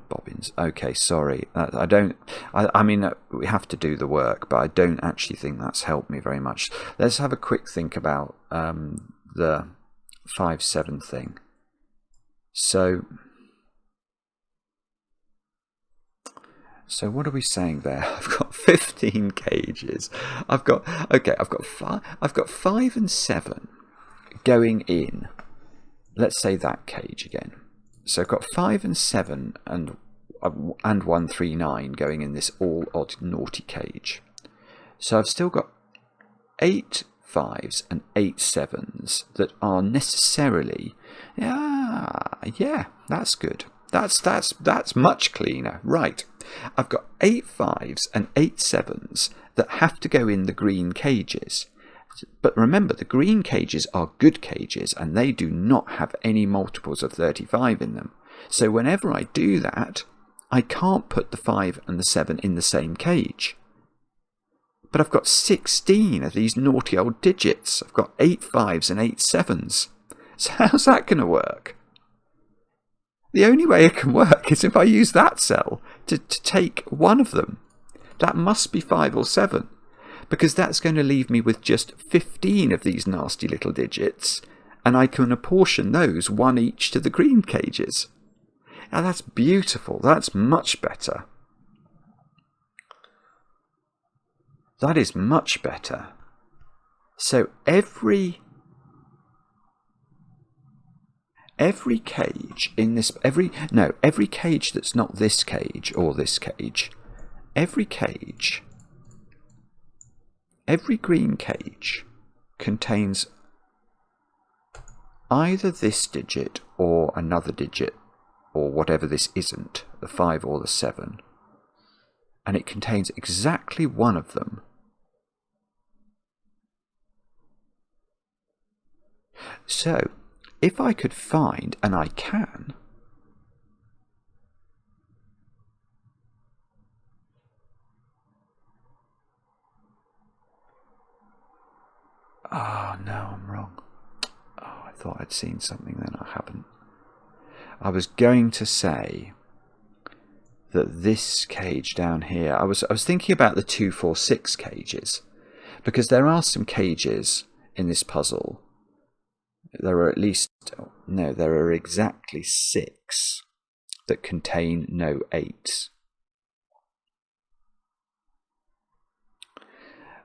Bobbins. Okay, sorry. I mean, we have to do the work, but I don't actually think that's helped me very much. Let's have a quick think about the 5-7 thing. So what are we saying there? I've got 15 cages. I've got 5 and 7 going in. Let's say that cage again. So I've got 5 and 7 and 1 3 9 going in this all odd naughty cage. So I've still got 8 5s and 8 7s that are necessarily, yeah, that's good. That's much cleaner. Right. I've got 8 5s and 8 7s that have to go in the green cages. But remember, the green cages are good cages and they do not have any multiples of 35 in them. So whenever I do that, I can't put the 5 and the 7 in the same cage. But I've got 16 of these naughty old digits. I've got 8 5s and 8 7s. So how's that going to work? The only way it can work is if I use that cell to take one of them. That must be 5 or 7. Because that's going to leave me with just 15 of these nasty little digits, and I can apportion those 1 each to the green cages. Now that's beautiful. That's much better. That is much better. So every cage in this, every cage that's not this cage or this cage, every green cage contains either this digit or another digit, or whatever this isn't, the 5 or the 7, and it contains exactly one of them. So, if I could find, and I can, Oh no, I'm wrong. Oh, I thought I'd seen something then. I haven't. I was going to say that this cage down here, I was thinking about the 2, 4, 6 cages, because there are some cages in this puzzle. There are at least, no, there are exactly 6 that contain no 8s.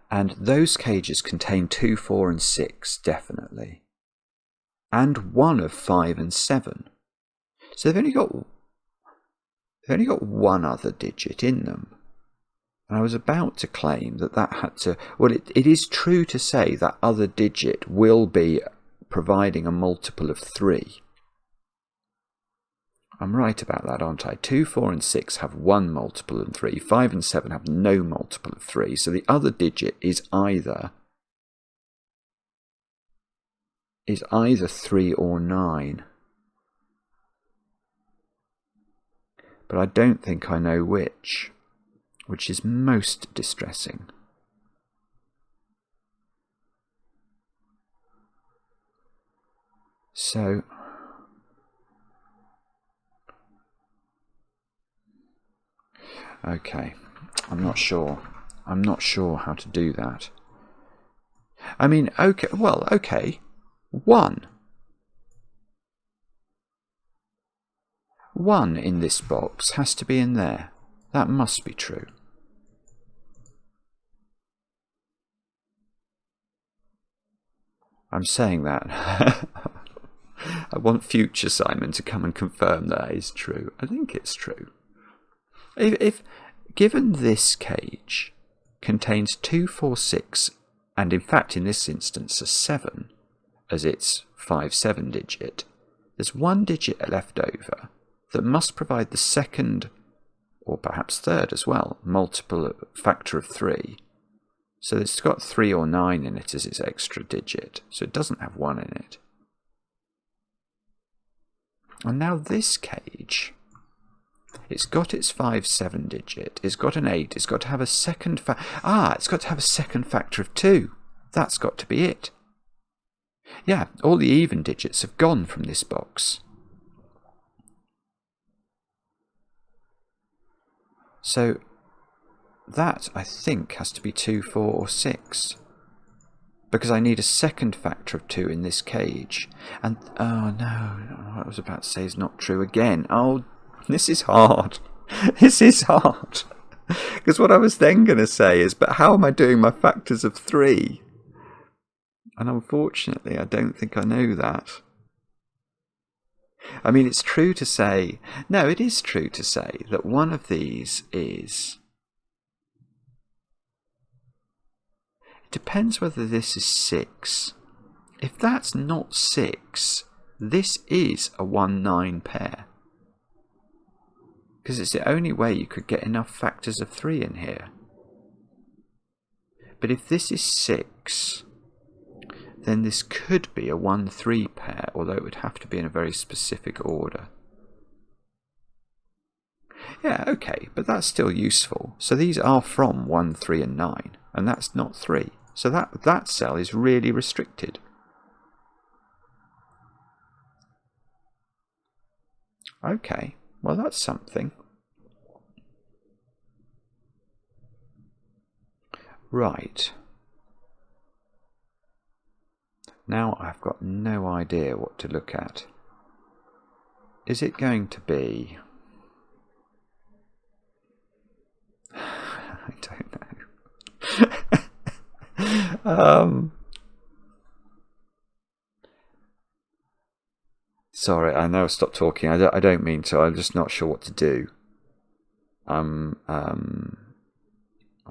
And those cages contain 2, 4 and 6, definitely. And one of 5 and 7. So they've only got one other digit in them. And I was about to claim that had to... Well, it is true to say that other digit will be providing a multiple of 3. I'm right about that, aren't I? 2, 4 and 6 have one multiple of 3. 5 and 7 have no multiple of 3. So the other digit is either 3 or 9. But I don't think I know which is most distressing. So, okay, I'm not sure how to do that. I mean, okay, well, okay, 1. 1 in this box has to be in there. That must be true. I'm saying that. I want future Simon to come and confirm that is true. I think it's true. If given this cage contains 2, 4, 6, and in fact in this instance a 7 as its 5, 7 digit, there's one digit left over that must provide the second, or perhaps third as well, multiple factor of 3. So it's got 3 or 9 in it as its extra digit, so it doesn't have 1 in it. And now this cage, it's got its 5, 7 digit, it's got an 8, it's got to have a second it's got to have a second factor of 2. That's got to be it. Yeah, all the even digits have gone from this box. So that, I think, has to be 2, 4 or 6. Because I need a second factor of 2 in this cage. And, oh no, what I was about to say is not true again. Oh, this is hard. This is hard. Because what I was then going to say is, but how am I doing my factors of 3? And unfortunately, I don't think I know that. I mean, it's true to say... No, it is true to say that one of these is... It depends whether this is 6. If that's not 6, this is a 1-9 pair. Because it's the only way you could get enough factors of 3 in here. But if this is 6... then this could be a 1-3 pair, although it would have to be in a very specific order. Yeah, okay, but that's still useful. So these are from 1, 3 and 9, and that's not 3. So that cell is really restricted. Okay, well that's something. Right. Now I've got no idea what to look at. Is it going to be... I don't know. Sorry, I know I've stopped talking. I don't mean to. I'm just not sure what to do. I'm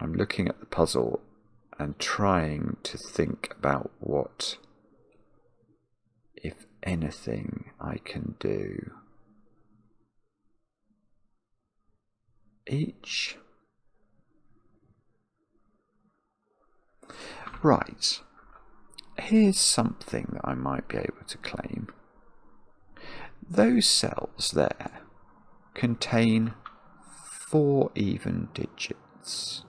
looking at the puzzle and trying to think about what, if anything, I can do. Each. Right. Here's something that I might be able to claim. Those cells there contain 4 even digits.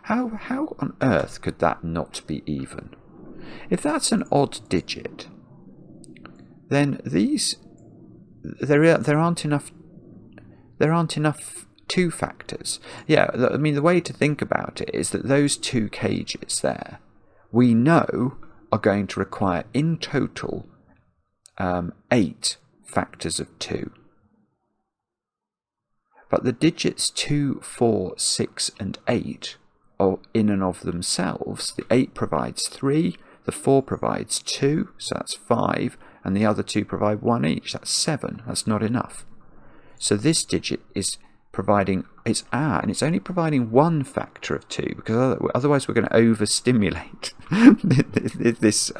How on earth could that not be even? If that's an odd digit, then there aren't enough 2 factors. Yeah, I mean, the way to think about it is that those 2 cages there, we know, are going to require in total 8 factors of 2. But the digits 2, 4, 6 and 8 are in and of themselves. The 8 provides 3, the 4 provides 2, so that's 5, and the other 2 provide 1 each, that's 7. That's not enough. So this digit is providing, and it's only providing 1 factor of 2, because otherwise we're going to overstimulate this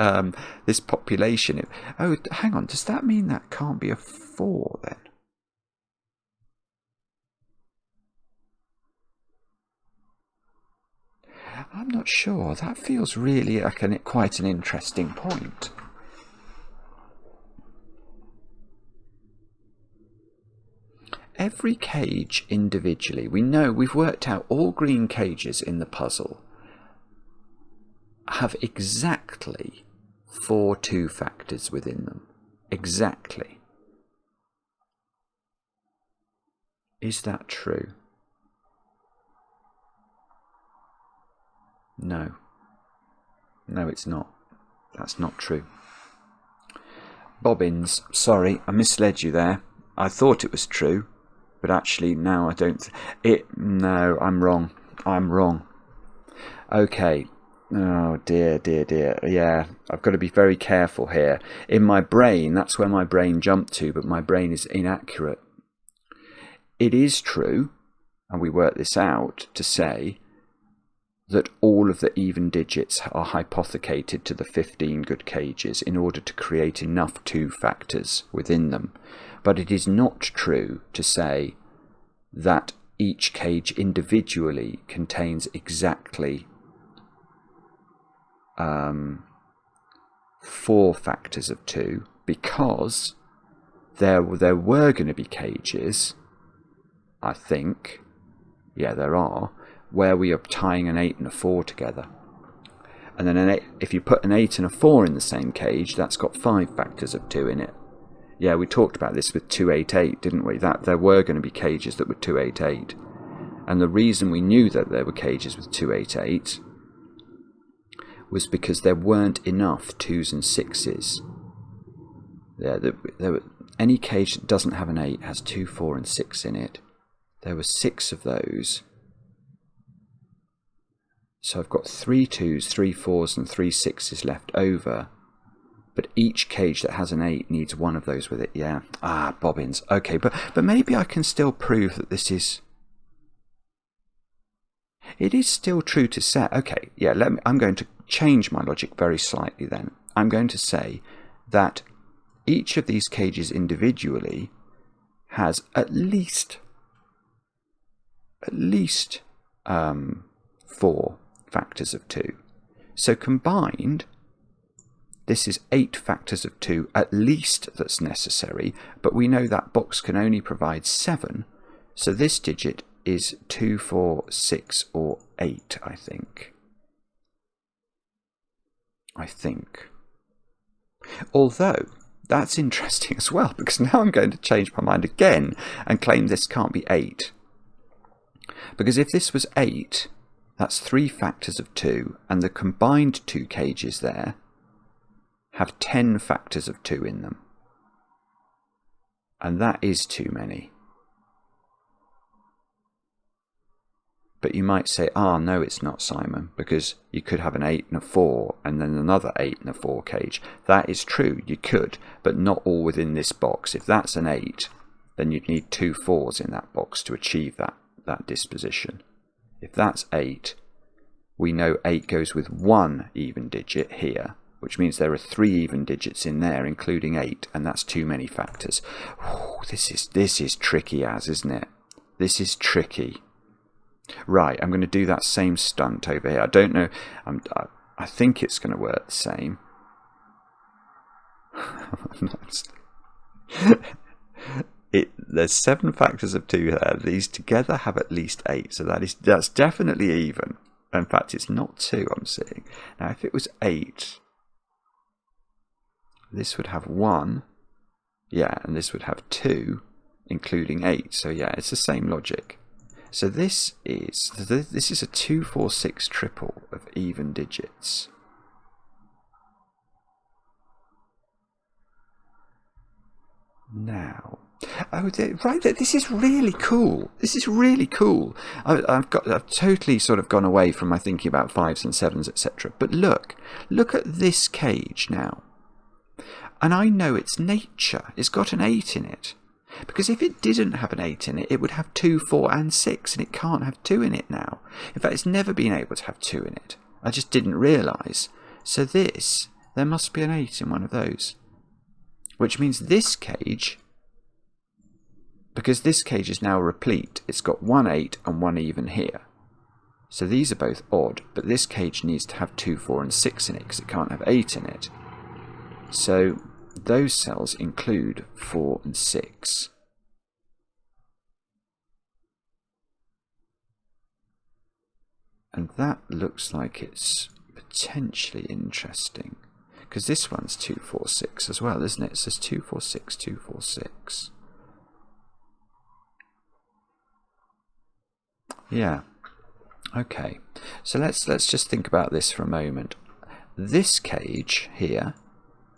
population. Oh, hang on, does that mean that can't be a 4 then? I'm not sure. That feels really like quite an interesting point. Every cage individually, we've worked out all green cages in the puzzle have exactly 4 2 factors within them. Exactly. Is that true? No. No, it's not. That's not true. Bobbins, sorry, I misled you there. I thought it was true, but actually now I don't. No, I'm wrong. I'm wrong. Okay. Oh dear, dear, dear. Yeah, I've got to be very careful here. In my brain, that's where my brain jumped to, but my brain is inaccurate. It is true, and we worked this out to say that all of the even digits are hypothecated to the 15 good cages in order to create enough 2 factors within them. But it is not true to say that each cage individually contains exactly 4 factors of 2, because there were going to be cages, I think, yeah, there are, where we are tying an 8 and a 4 together. And then if you put an 8 and a 4 in the same cage, that's got 5 factors of 2 in it. Yeah, we talked about this with 288, didn't we? That there were going to be cages that were 288. And the reason we knew that there were cages with 288 was because there weren't enough 2s and 6s. Any cage that doesn't have an 8 has 2, 4 and 6 in it. There were 6 of those. So I've got 3 2s, 3 4s and 3 6s left over. But each cage that has an 8 needs 1 of those with it. Yeah. Bobbins. Okay, but maybe I can still prove that this is... It is still true to say... Okay, yeah, I'm going to change my logic very slightly then. I'm going to say that each of these cages individually has at least 4 factors of 2. So combined, this is 8 factors of 2 at least that's necessary, but we know that box can only provide 7, so this digit is 2, 4, 6 or 8, I think. Although, that's interesting as well, because now I'm going to change my mind again and claim this can't be 8. Because if this was 8, that's 3 factors of 2, and the combined 2 cages there have 10 factors of 2 in them. And that is too many. But you might say, no, it's not, Simon, because you could have an 8 and a 4, and then another 8 and a 4 cage. That is true, you could, but not all within this box. If that's an 8, then you'd need 2 4s in that box to achieve that disposition. If that's 8, we know 8 goes with 1 even digit here, which means there are 3 even digits in there, including 8, and that's too many factors. Ooh, this is tricky isn't it? This is tricky. Right, I'm going to do that same stunt over here. I don't know. I think it's going to work the same. There's 7 factors of 2 there. These together have at least 8, so that's definitely even. In fact, it's not 2 I'm seeing. Now, if it was 8, this would have 1. Yeah, and this would have 2, including 8. So yeah, it's the same logic. So this is a 2, 4, 6 triple of even digits. Now, right there, this is really cool. This is really cool. I've totally sort of gone away from my thinking about 5s and 7s, etc. But look at this cage now. And I know it's nature. It's got an 8 in it. Because if it didn't have an 8 in it, it would have 2, 4 and 6, and it can't have 2 in it now. In fact, it's never been able to have 2 in it. I just didn't realise. So there must be an 8 in one of those. Which means this cage, because this cage is now replete, it's got 1 8 and 1 even here. So these are both odd, but this cage needs to have 2, 4 and 6 in it, because it can't have 8 in it. So those cells include 4 and 6. And that looks like it's potentially interesting. Because this one's 2, 4, 6 as well, isn't it? It says 2, 4, 6, 2, 4, 6. Yeah. Okay. So let's just think about this for a moment. This cage here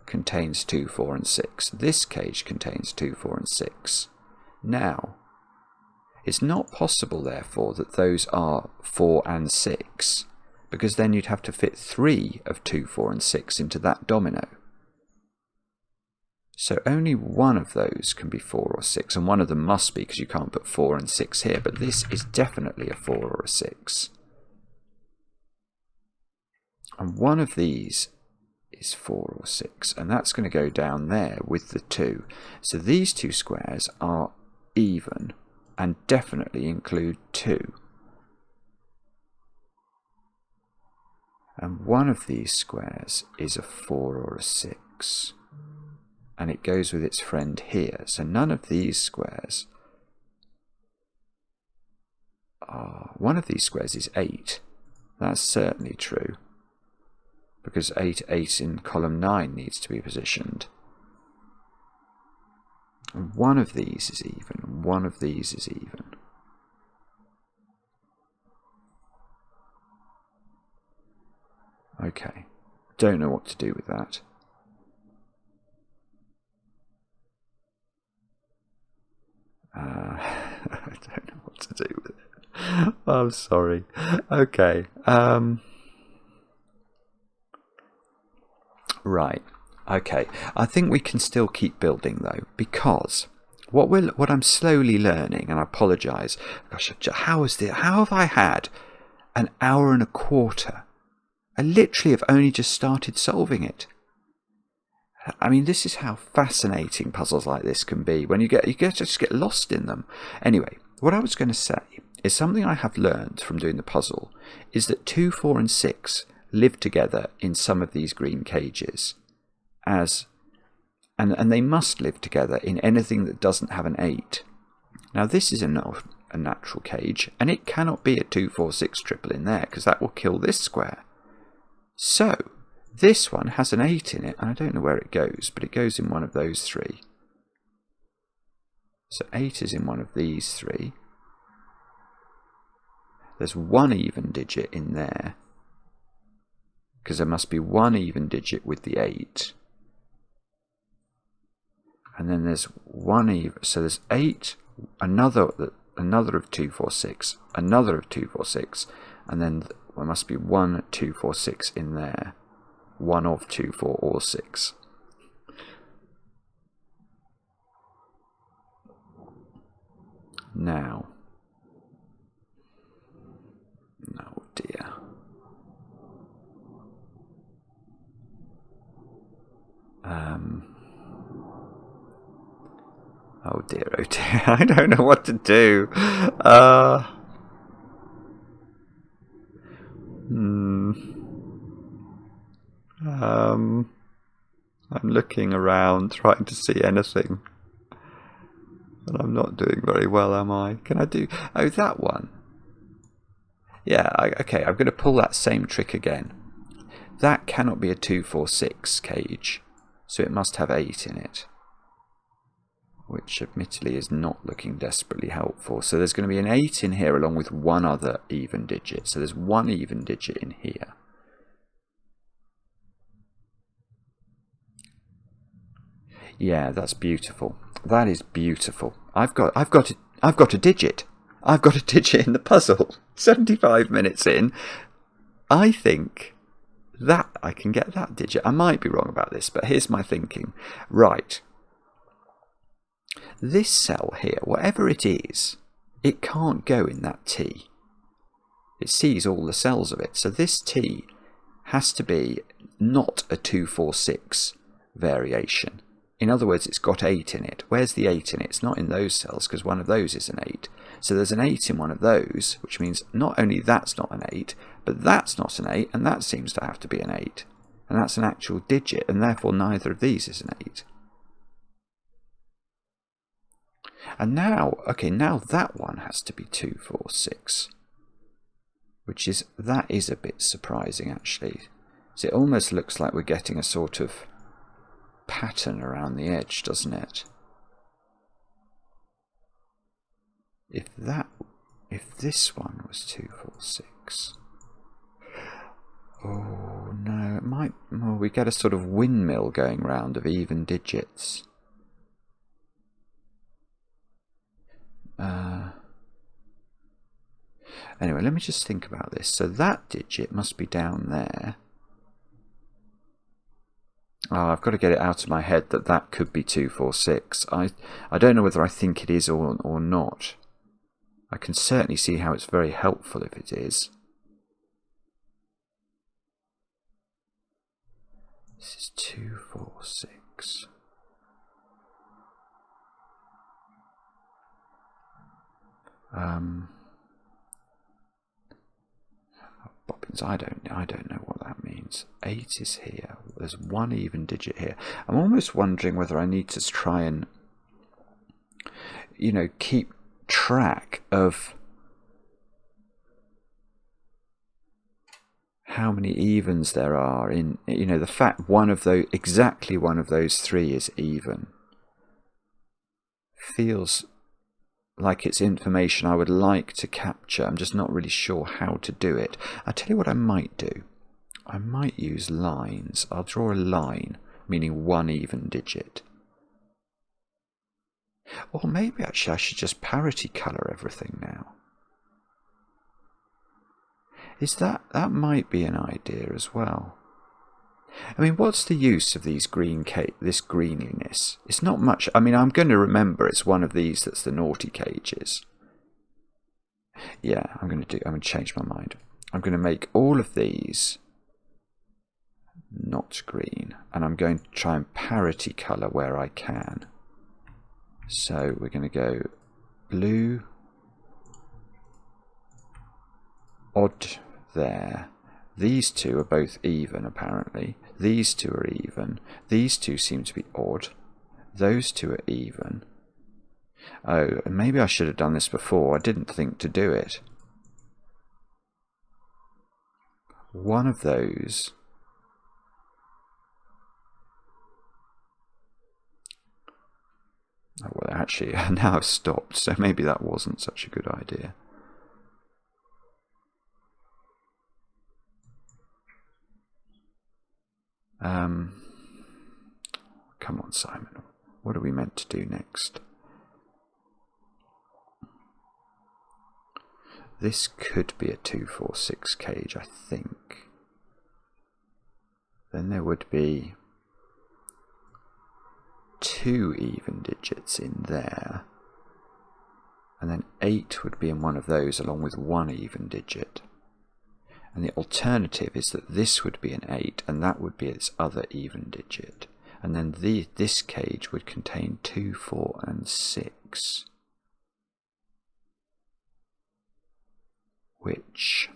contains 2, 4 and 6. This cage contains 2, 4 and 6. Now, it's not possible therefore that those are 4 and 6, because then you'd have to fit 3 of 2, 4 and 6 into that domino. So only one of those can be 4 or 6, and one of them must be, because you can't put 4 and 6 here, but this is definitely a 4 or a 6. And one of these is 4 or 6, and that's going to go down there with the 2. So these two squares are even and definitely include 2. And one of these squares is a 4 or a 6, and it goes with its friend here. So none of these squares are... One of these squares is 8. That's certainly true, because 8 in column 9 needs to be positioned. And one of these is even, and one of these is even. Okay, don't know what to do with that. I don't know what to do with it. I'm sorry. Okay. Right. Okay. I think we can still keep building though, because what I'm slowly learning, and I apologise. Gosh, how have I had an hour and a quarter? I literally have only just started solving it. I mean, this is how fascinating puzzles like this can be when you just get lost in them. Anyway, what I was going to say is something I have learned from doing the puzzle is that 2, 4 and 6 live together in some of these green cages, and they must live together in anything that doesn't have an 8. Now this is a natural cage, and it cannot be a 2, 4, 6 triple in there, because that will kill this square. So this one has an 8 in it, and I don't know where it goes, but it goes in one of those 3. So 8 is in one of these 3. There's 1 even digit in there, because there must be 1 even digit with the 8. And then there's 1 even, so there's 8, another of 2, 4, 6, another of 2, 4, 6, and then there must be 1, 2, 4, 6 in there. 1 of 2, 4 or 6. Now, oh dear. Oh dear, oh dear. I don't know what to do. I'm looking around trying to see anything, and I'm not doing very well, am I? Can I do... Oh, that one. Yeah, okay, I'm going to pull that same trick again. That cannot be a 2, 4, 6 cage, so it must have 8 in it, which admittedly is not looking desperately helpful. So there's going to be an 8 in here along with one other even digit. So there's one even digit in here. Yeah, that's beautiful. That is beautiful. I've got a digit. I've got a digit in the puzzle. 75 minutes in, I think that I can get that digit. I might be wrong about this, but here's my thinking. Right. This cell here, whatever it is, it can't go in that T. It sees all the cells of it. So this T has to be not a 2, 4, 6 variation. In other words, it's got 8 in it. Where's the 8 in it? It's not in those cells because one of those is an 8. So there's an 8 in one of those, which means not only that's not an 8, but that's not an 8, and that seems to have to be an 8. And that's an actual digit, and therefore neither of these is an 8. And now, okay, now that one has to be 2, 4, 6. That is a bit surprising, actually. So it almost looks like we're getting a sort of pattern around the edge, doesn't it? If this one was 2, 4, 6. Oh no, it might. Well, we get a sort of windmill going round of even digits. Anyway, let me just think about this. So that digit must be down there. Oh, I've got to get it out of my head that could be 2, 4, 6. I don't know whether I think it is or not. I can certainly see how it's very helpful if it is. This is 2, 4, 6. Bobbins, I don't know what that means. 8 is here. There's one even digit here. I'm almost wondering whether I need to try and, keep track of how many evens there are in, the fact exactly one of those 3 is even feels like it's information I would like to capture. I'm just not really sure how to do it. I'll tell you what I might do. I might use lines. I'll draw a line, meaning one even digit. Or maybe actually I should just parity colour everything now. That might be an idea as well. I mean, what's the use of these this greeniness? It's not much. I mean, I'm going to remember it's one of these that's the naughty cages. Yeah, I'm going to change my mind. I'm going to make all of these not green, and I'm going to try and parity colour where I can. So we're going to go blue, odd there. These two are both even, apparently. These two are even. These two seem to be odd. Those two are even. Oh, and maybe I should have done this before. I didn't think to do it. One of those. Oh, well, actually, now I've stopped, so maybe that wasn't such a good idea. Come on, Simon. What are we meant to do next? This could be a 2, 4, 6 cage, I think. Then there would be 2 even digits in there. And then 8 would be in one of those along with 1 even digit. And the alternative is that this would be an 8 and that would be its other even digit. And then this cage would contain 2, 4 and 6. Which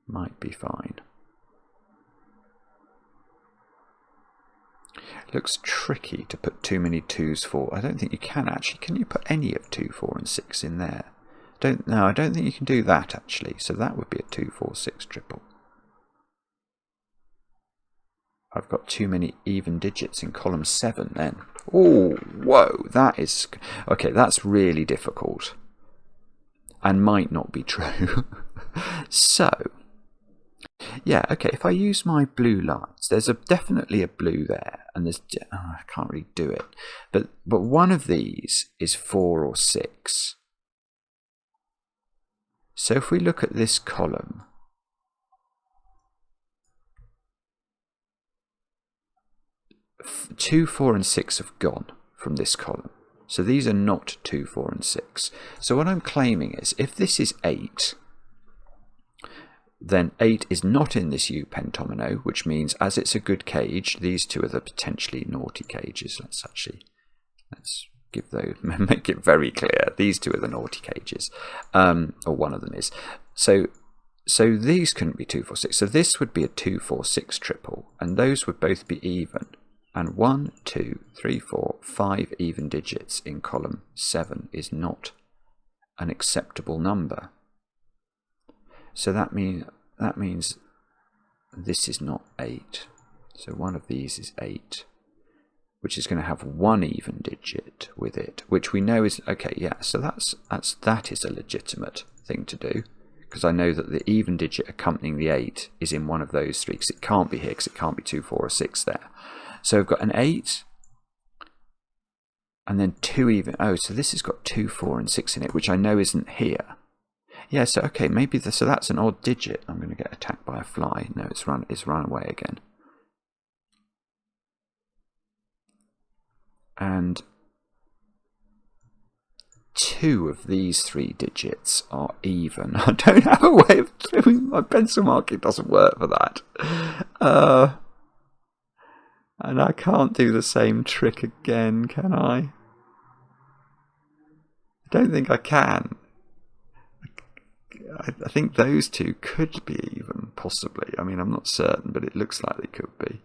might be fine. It looks tricky to put too many 2s, 4. I don't think you can actually. Can you put any of 2, 4 and 6 in there? I don't think you can do that actually. So that would be a 2, 4, 6 triple. I've got too many even digits in column 7 then. Oh, whoa, that is... Okay, that's really difficult. And might not be true. So, yeah, okay, if I use my blue lines, there's definitely a blue there. And there's... I can't really do it. But one of these is 4 or 6. So if we look at this column... 2, 4 and 6 have gone from this column. So these are not 2, 4 and 6. So what I'm claiming is if this is 8, then 8 is not in this U pentomino, which means as it's a good cage, these two are the potentially naughty cages. Let's give those, make it very clear. These two are the naughty cages, or one of them is. So these couldn't be 2, 4, 6. So this would be a 2, 4, 6 triple, and those would both be even. And 1, 2, 3, 4, 5 even digits in column 7 is not an acceptable number. So that means this is not 8. So one of these is 8, which is going to have 1 even digit with it, which we know is okay. Yeah, so that is a legitimate thing to do, because I know that the even digit accompanying the 8 is in one of those 3, because it can't be here, because it can't be 2, 4 or 6 there. So we've got an 8, and then 2 even. Oh, so this has got 2, 4 and 6 in it, which I know isn't here. Yeah, so okay, maybe so that's an odd digit. I'm going to get attacked by a fly. No, it's run away again. And 2 of these 3 digits are even. I don't have a way of doing my pencil marking doesn't work for that. And I can't do the same trick again, can I? I don't think I can. I think those 2 could be even, possibly. I mean, I'm not certain, but it looks like they could be.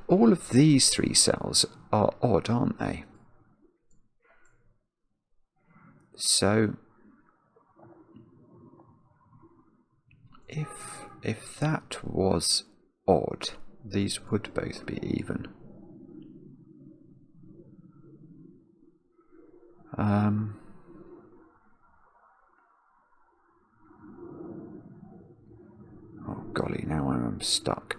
All of these 3 cells are odd, aren't they? So, if that was odd, these would both be even. Oh golly, now I'm stuck.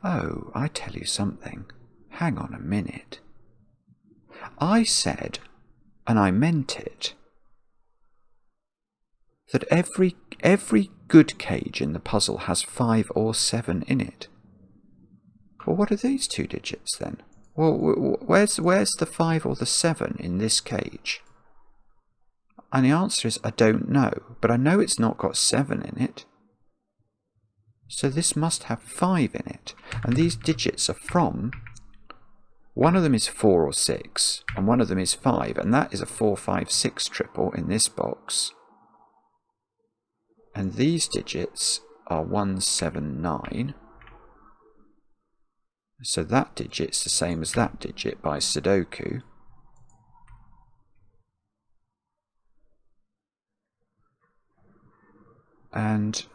Oh, I tell you something. Hang on a minute. I said, and I meant it, that every good cage in the puzzle has 5 or 7 in it. Well, what are these 2 digits then? Well, where's the 5 or the 7 in this cage? And the answer is I don't know, but I know it's not got 7 in it. So this must have 5 in it. And these digits are from, one of them is 4 or 6, and one of them is 5, and that is a 4, 5, 6 triple in this box. And these digits are 1, 7, 9. So that digit's the same as that digit by Sudoku. And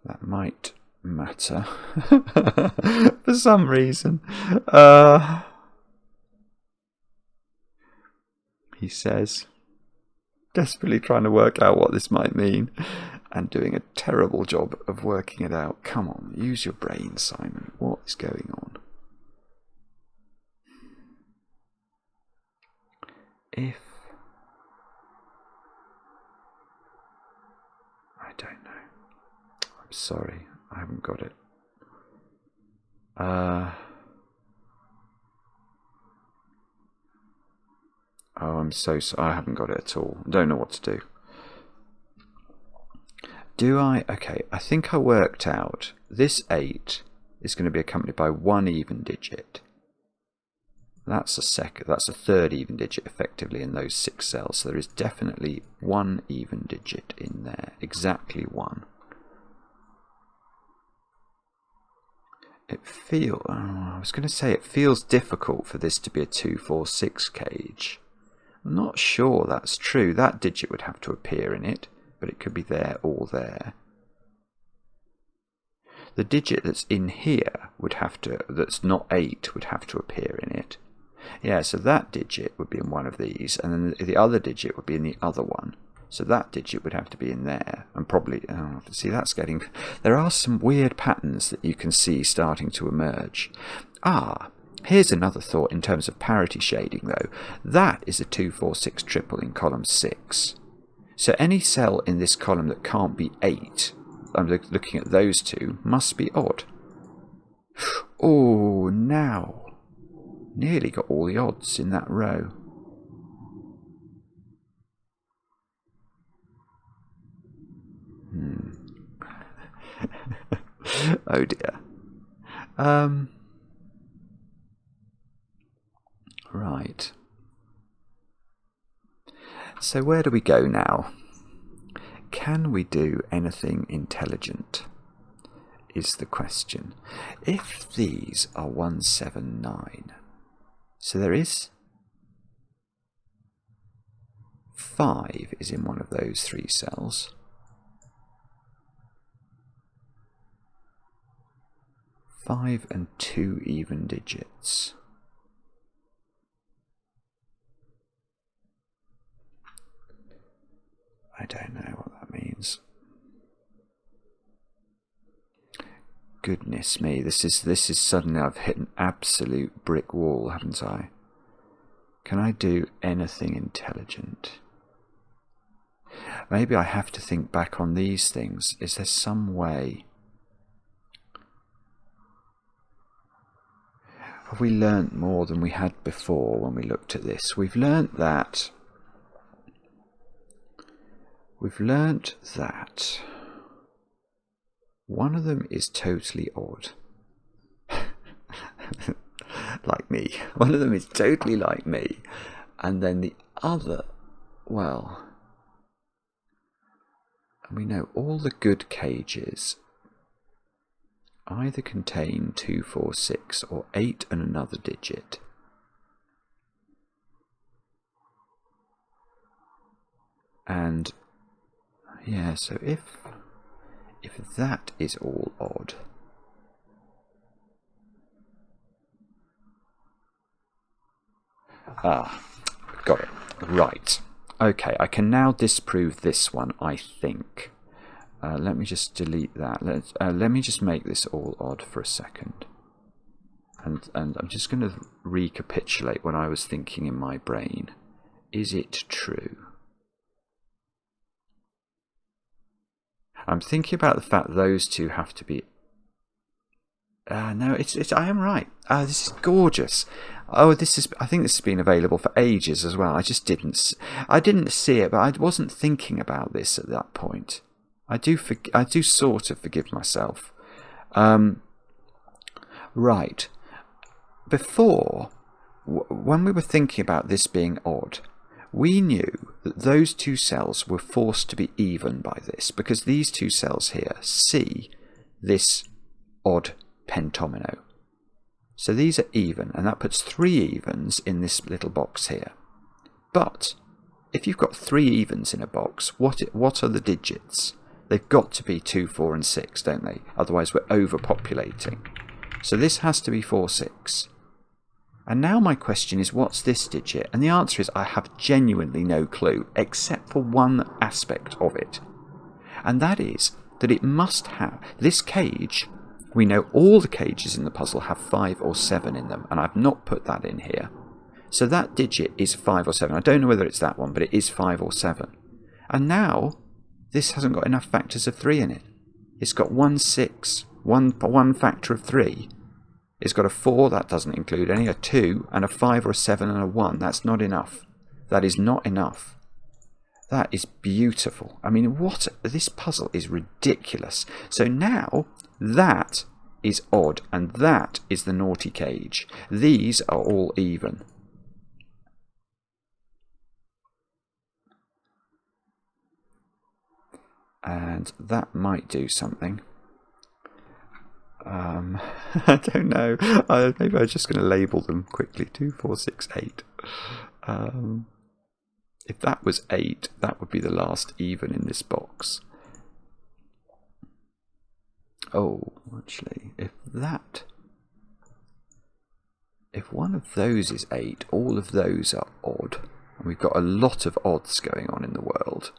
that might matter for some reason. He says, desperately trying to work out what this might mean and doing a terrible job of working it out. Come on, use your brain, Simon. What is going on? If I don't know. I'm sorry, I haven't got it. Oh, I'm so sorry. I haven't got it at all. I don't know what to do. Do I? Okay, I think I worked out this 8 is going to be accompanied by 1 even digit. That's a third even digit effectively in those 6 cells. So there is definitely 1 even digit in there, exactly 1. I was going to say it feels difficult for this to be a 246 cage. I'm not sure that's true. That digit would have to appear in it, but it could be there or there. The digit that's in here would have to, that's not 8, would have to appear in it. Yeah, so that digit would be in one of these, and then the other digit would be in the other one. So that digit would have to be in there, and probably, see, that's getting, there are some weird patterns that you can see starting to emerge. Here's another thought in terms of parity shading though. That is a 246 triple in column 6. So any cell in this column that can't be 8, I'm looking at those two, must be odd. Oh, now, nearly got all the odds in that row. Oh dear. Right. So where do we go now? Can we do anything intelligent? Is the question. If these are 179, so there is 5 is in one of those 3 cells. 5 and 2 even digits. I don't know what that means. Goodness me, this is suddenly I've hit an absolute brick wall, haven't I? Can I do anything intelligent? Maybe I have to think back on these things. Is there some way? Have we learnt more than we had before when we looked at this? We've learnt that one of them is totally odd. Like me. One of them is totally like me. And then the other, well, we know all the good cages either contain 246 or 8 and another digit. And yeah, so if that is all odd, got it. Right. Okay, I can now disprove this one, I think. Let me just delete that. Let me just make this all odd for a second. And I'm just going to recapitulate what I was thinking in my brain. Is it true? I'm thinking about the fact those two have to be... no, I am right. This is gorgeous. Oh, I think this has been available for ages as well. I didn't see it, but I wasn't thinking about this at that point. I do sort of forgive myself. Right. Before, when we were thinking about this being odd, we knew that those two cells were forced to be even by this, because these two cells here see this odd pentomino. So these are even, and that puts 3 evens in this little box here. But if you've got 3 evens in a box, what are the digits? They've got to be 2, 4 and 6, don't they? Otherwise we're overpopulating. So this has to be 4, 6. And now my question is, what's this digit? And the answer is, I have genuinely no clue, except for one aspect of it. And that is that it must have, this cage, we know all the cages in the puzzle have 5 or 7 in them, and I've not put that in here. So that digit is 5 or 7. I don't know whether it's that one, but it is 5 or 7. And now, this hasn't got enough factors of 3 in it. It's got 1, 6, one factor of 3. It's got a 4, that doesn't include any, a 2, and a 5 or a 7 and a 1. That's not enough. That is not enough. That is beautiful. I mean, this puzzle is ridiculous. So now, that is odd, and that is the naughty cage. These are all even. And that might do something. I don't know. Maybe I'm just going to label them quickly. 2, 4, 6, 8. If that was 8, that would be the last even in this box. Oh, actually, if one of those is 8, all of those are odd. And we've got a lot of odds going on in the world.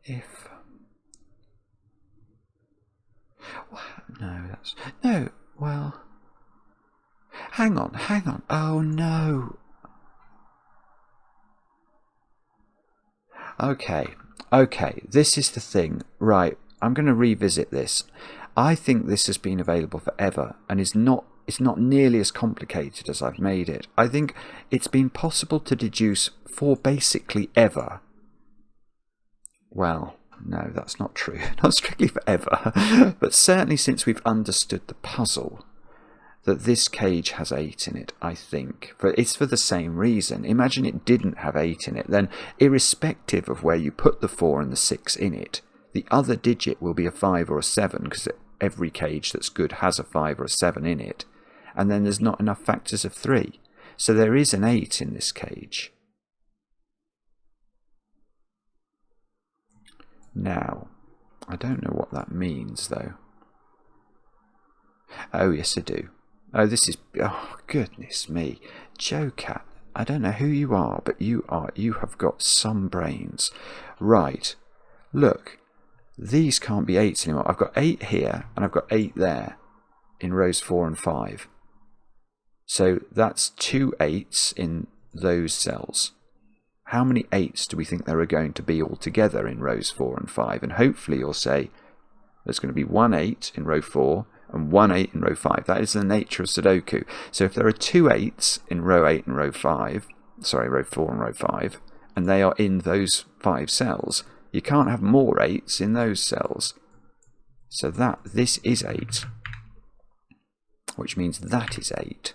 If... No, well... Hang on. Oh, no. Okay, this is the thing. Right, I'm going to revisit this. I think this has been available forever and it's not nearly as complicated as I've made it. I think it's been possible to deduce for basically ever. Well, no, that's not true. Not strictly forever, but certainly since we've understood the puzzle, that this cage has 8 in it, I think. But it's for the same reason. Imagine it didn't have 8 in it. Then, irrespective of where you put the 4 and the 6 in it, the other digit will be a 5 or a 7, because every cage that's good has a 5 or a 7 in it. And then there's not enough factors of 3. So there is an 8 in this cage. Now, I don't know what that means, though. Oh, yes, I do. Oh, this is... Oh, goodness me. Joecat, I don't know who you are, but you have got some brains. Right. Look. These can't be 8s anymore. I've got 8 here, and I've got 8 there in rows 4 and 5. So that's 2 8s in those cells. How many 8s do we think there are going to be altogether in rows 4 and 5? And hopefully you'll say there's going to be 1 8 in row 4 and 1 8 in row 5. That is the nature of Sudoku. So if there are 2 8s in row 8 and row 5, sorry, row 4 and row 5, and they are in those 5 cells, you can't have more 8s in those cells. So this is 8, which means that is 8,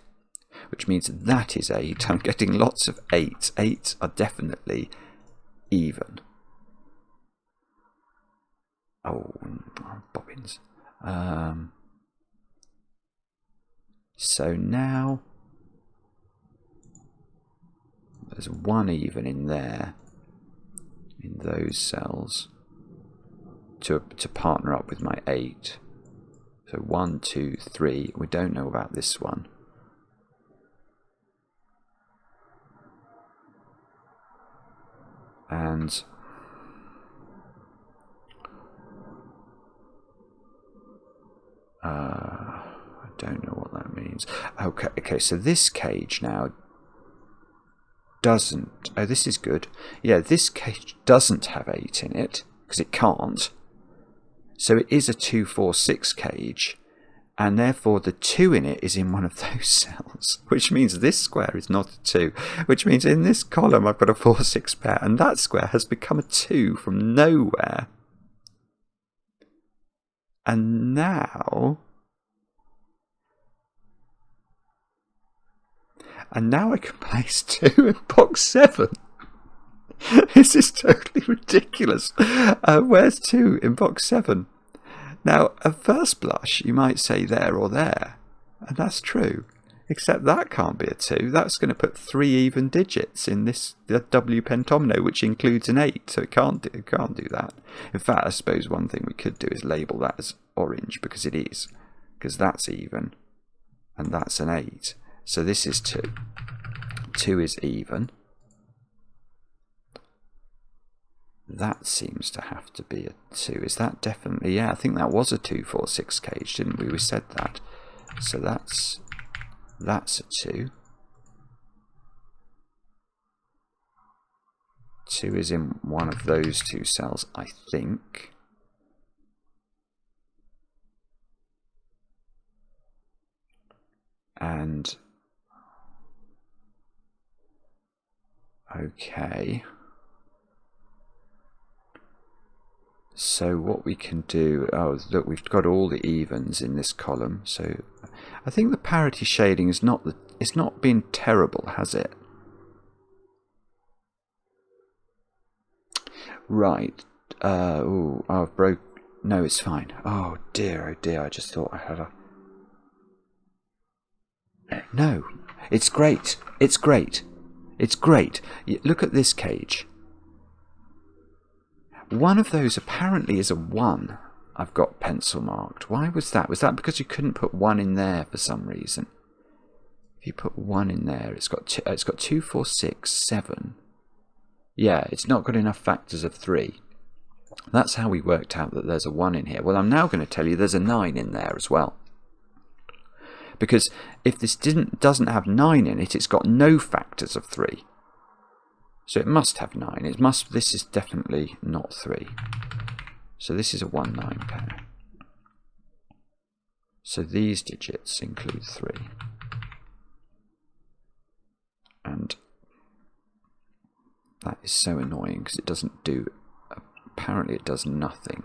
which means that is 8. I'm getting lots of 8s. 8s are definitely even. Oh, bobbins. So now there's 1 even in there, in those cells, to partner up with my 8. So 1, 2, 3. We don't know about this one. And I don't know what that means. Okay, so this cage now doesn't... Oh, this is good. Yeah, this cage doesn't have 8 in it, because it can't. So it is a 2, 4, 6 cage, and therefore the 2 in it is in one of those cells, which means this square is not a 2, which means in this column I've got a 4, 6 pair, and that square has become a 2 from nowhere. And now... And now I can place 2 in box 7. This is totally ridiculous. Where's 2 in box 7? Now, at first blush, you might say there or there. And that's true. Except that can't be a 2. That's going to put 3 even digits in this W pentomino, which includes an 8. So it can't do that. In fact, I suppose one thing we could do is label that as orange, because it is. Because that's even. And that's an 8. So this is 2. 2 is even. That seems to have to be a 2. Is that definitely... Yeah, I think that was a 2, 4, 6 cage, didn't we? We said that. So that's a 2. 2 is in one of those 2 cells, I think. And... Okay. So what we can do... Oh, look, we've got all the evens in this column. So I think the parity shading is not it's not been terrible, has it? Right. Oh, I've broke. No, it's fine. Oh dear, I just thought I had a... No, it's great. It's great. It's great. Look at this cage. One of those apparently is a 1. I've got pencil marked. Why was that? Was that because you couldn't put 1 in there for some reason? If you put 1 in there, it's got 2, 4, 6, 7. Yeah, it's not got enough factors of 3. That's how we worked out that there's a 1 in here. Well, I'm now going to tell you there's a 9 in there as well. Because if this doesn't have 9 in it, it's got no factors of 3. So it must have 9. This is definitely not 3. So this is a 1, 9 pair. So these digits include 3. And that is so annoying because it doesn't do... Apparently it does nothing.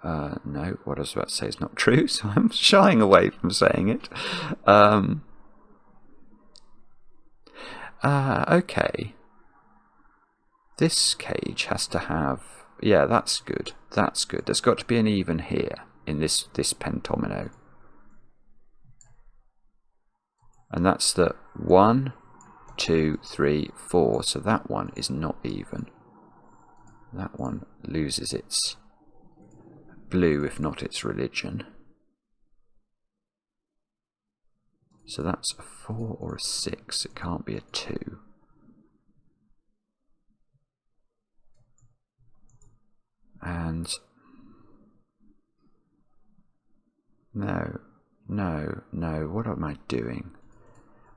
No, what I was about to say is not true, so I'm shying away from saying it. Okay. This cage has to have... Yeah, that's good. That's good. There's got to be an even here in this pentomino. And that's the 1, 2, 3, 4. So that one is not even. That one loses its blue, if not its religion. So that's a 4 or a 6. It can't be a 2. And no, what am I doing?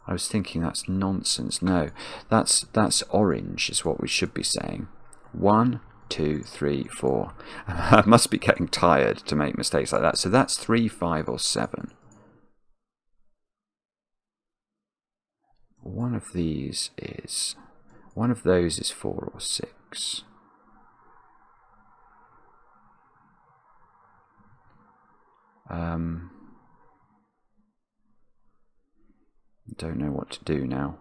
I was thinking that's nonsense. No, that's orange is what we should be saying. 1, 2, 3, 4. I must be getting tired to make mistakes like that. So that's 3, 5, or 7. One of those is 4 or 6. Don't know what to do now.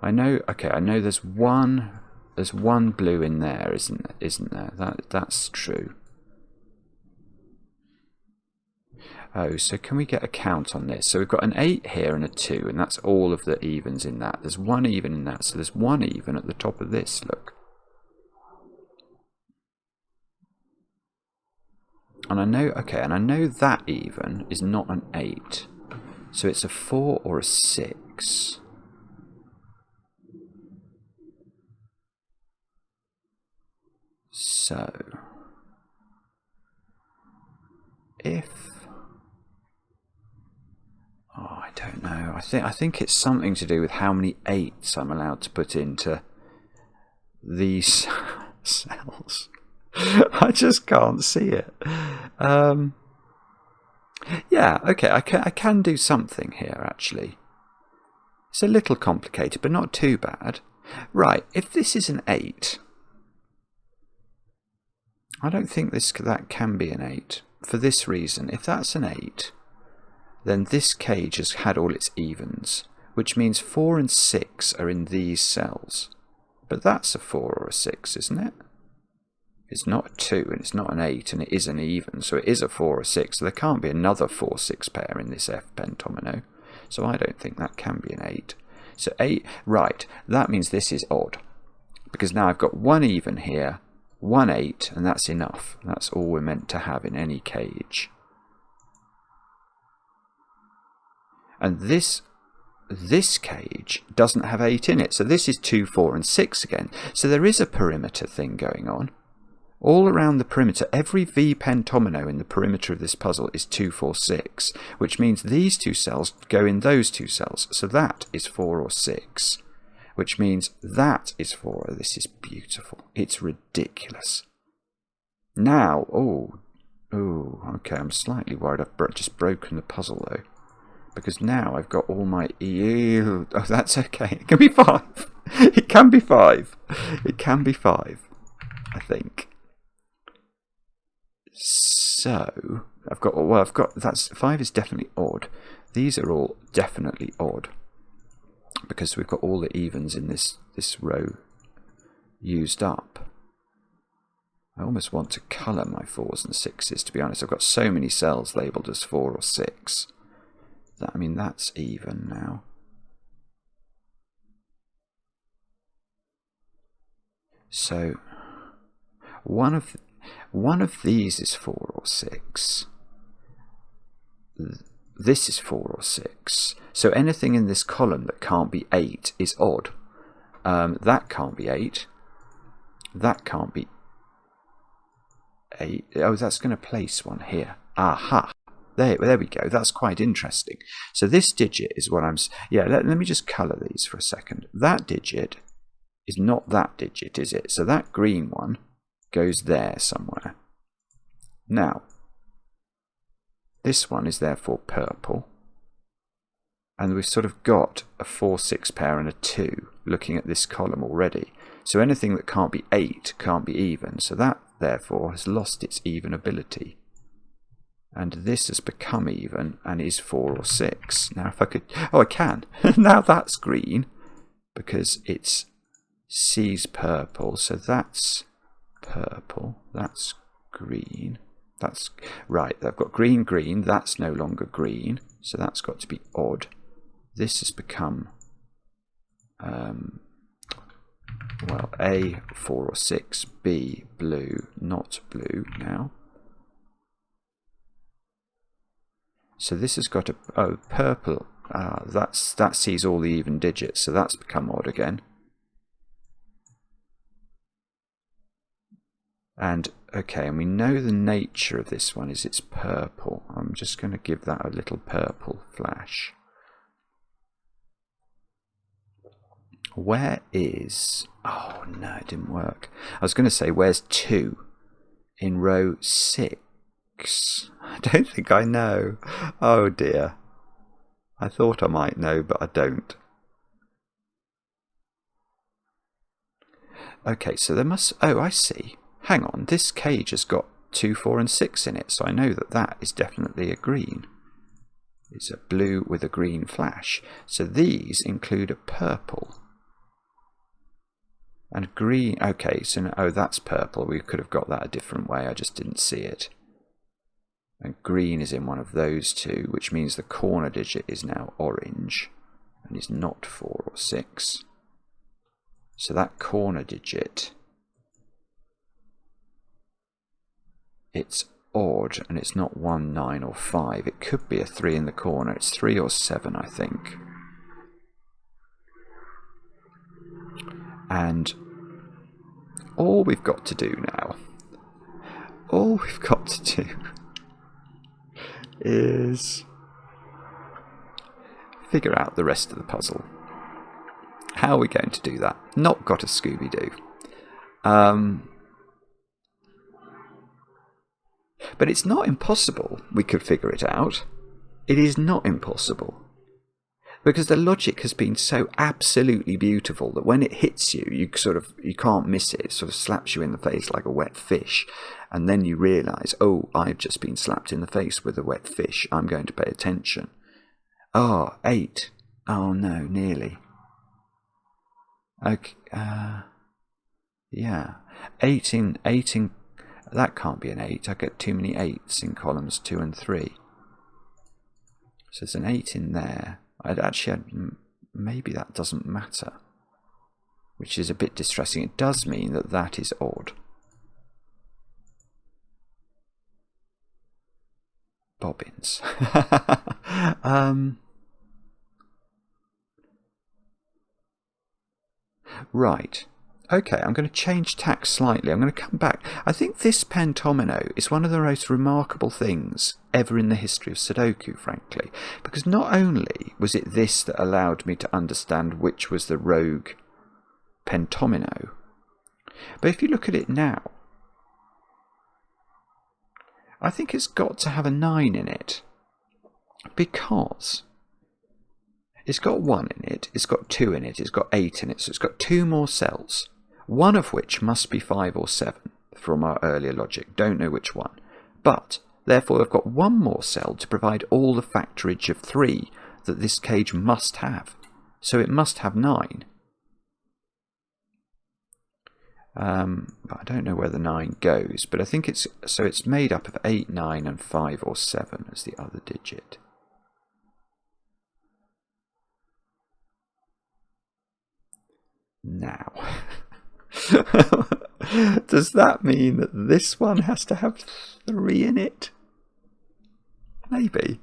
I know there's one blue in there, isn't there? That's true. Oh, so can we get a count on this? So we've got an 8 here and a 2, and that's all of the evens in that. There's 1 even in that, so there's 1 even at the top of this, look. And I know that even is not an 8. So it's a 4 or a 6. So I don't know. I think it's something to do with how many 8s I'm allowed to put into these cells. I just can't see it. Yeah, okay, I can do something here, actually. It's a little complicated, but not too bad. Right, if this is an 8, I don't think that can be an 8. For this reason, if that's an 8, then this cage has had all its evens, which means 4 and 6 are in these cells. But that's a 4 or a 6, isn't it? It's not a 2 and it's not an 8 and it is an even, so it is a 4 or 6. So there can't be another 4-6 pair in this F pentomino. So I don't think that can be an 8. So 8, right, that means this is odd. Because now I've got 1 even here, 1 8, and that's enough. That's all we're meant to have in any cage. And this cage doesn't have 8 in it. So this is 2, 4, and 6 again. So there is a perimeter thing going on. All around the perimeter, every V pentomino in the perimeter of this puzzle is 2, 4, 6, which means these 2 cells go in those 2 cells. So that is 4 or 6, which means that is 4. Oh, this is beautiful. It's ridiculous. Now, okay, I'm slightly worried I've just broken the puzzle though. Because now I've got all my... Oh, that's okay. It can be 5. It can be 5. It can be 5, I think. So, that's 5 is definitely odd. These are all definitely odd. Because we've got all the evens in this row. used up. I almost want to colour my 4s and 6s, to be honest. I've got so many cells labelled as 4 or 6. I mean, that's even now. So one of these is 4 or 6. This is 4 or 6. So anything in this column that can't be 8 is odd. That can't be 8. That can't be 8. Oh, that's going to place one here. Aha. There we go. That's quite interesting. So this digit is what I'm... Yeah, let me just colour these for a second. That digit is not that digit, is it? So that green one goes there somewhere. Now, this one is therefore purple. And we've sort of got a 4-6 pair and a 2 looking at this column already. So anything that can't be 8 can't be even. So that, therefore, has lost its even ability. And this has become even and is 4 or 6. Now if I could... Oh, I can. Now that's green because it's C's purple. So that's purple. That's green. That's... Right, I've got green, green. That's no longer green. So that's got to be odd. This has become... well, A, 4 or 6. B, blue, not blue now. So this has got a purple. That sees all the even digits, so that's become odd again. And okay, and we know the nature of this one is it's purple. I'm just going to give that a little purple flash. Where is... Oh no, it didn't work. I was going to say where's 2 in row 6? I don't think I know. Oh dear. I thought I might know, but I don't. Okay, so there must... Oh, I see. Hang on, this cage has got 2, 4 and 6 in it, so I know that that is definitely a green. It's a blue with a green flash. So these include a purple. And green... Okay, so... No, oh, that's purple. We could have got that a different way. I just didn't see it. And green is in one of those two, which means the corner digit is now orange and is not 4 or 6. So that corner digit, it's odd and it's not 1, 9 or 5. It could be a 3 in the corner. It's 3 or 7, I think. And all we've got to do now, is figure out the rest of the puzzle. How are we going to do that? Not got a Scooby-Doo. But it's not impossible we could figure it out. It is not impossible. Because the logic has been so absolutely beautiful that when it hits you, you can't miss it. It sort of slaps you in the face like a wet fish. And then you realise, oh, I've just been slapped in the face with a wet fish. I'm going to pay attention. Oh, 8. Oh no, nearly. Okay, yeah. 8 in... That can't be an 8. I get too many 8s in columns 2 and 3. So there's an 8 in there. Maybe that doesn't matter, which is a bit distressing. It does mean that that is odd. Bobbins. Right. Okay, I'm going to change tack slightly. I'm going to come back. I think this pentomino is one of the most remarkable things ever in the history of Sudoku, frankly. Because not only was it this that allowed me to understand which was the rogue pentomino, but if you look at it now, I think it's got to have a 9 in it. Because it's got 1 in it, it's got 2 in it, it's got 8 in it, so it's got 2 more cells. One of which must be 5 or 7 from our earlier logic. Don't know which one. But, therefore, I've got 1 more cell to provide all the factorage of 3 that this cage must have. So it must have 9. But I don't know where the 9 goes, but I think it's made up of 8, 9 and 5 or 7 as the other digit. Now, does that mean that this one has to have 3 in it? Maybe.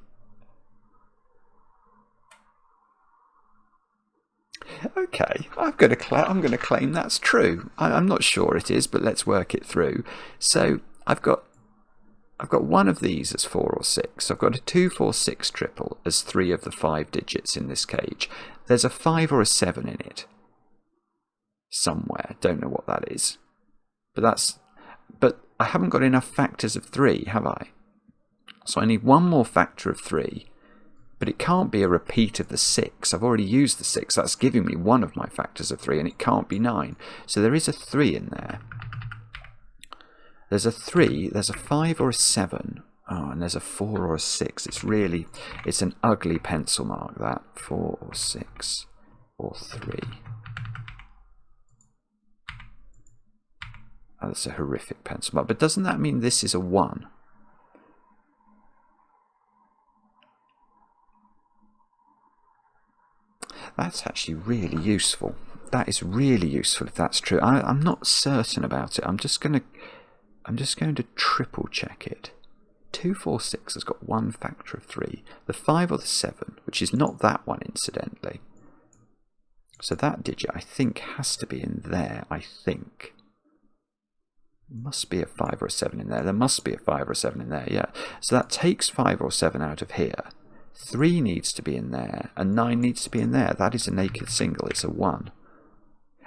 Okay, I'm going to claim that's true. I'm not sure it is, but let's work it through. So I've got one of these as 4 or 6. So I've got a 2, 4, 6 triple as 3 of the 5 digits in this cage. There's a 5 or a 7 in it somewhere. Don't know what that is, but I haven't got enough factors of 3, have I? So I need one more factor of 3. But it can't be a repeat of the 6. I've already used the 6. That's giving me one of my factors of 3, and it can't be 9. So there is a 3 in there. There's a 3, there's a 5 or a 7. Oh, and there's a 4 or a 6. It's an ugly pencil mark, that. 4 or 6 or 3. Oh, that's a horrific pencil mark. But doesn't that mean this is a 1? That's actually really useful. That is really useful if that's true. I'm not certain about it. I'm just going to triple check it. 2, 4, 6 has got one factor of 3. The 5 or the 7, which is not that one incidentally. So that digit I think has to be in there, I think. Must be a 5 or a 7 in there. There must be a 5 or a 7 in there, yeah. So that takes 5 or 7 out of here. 3 needs to be in there, and 9 needs to be in there. That is a naked single, it's a 1.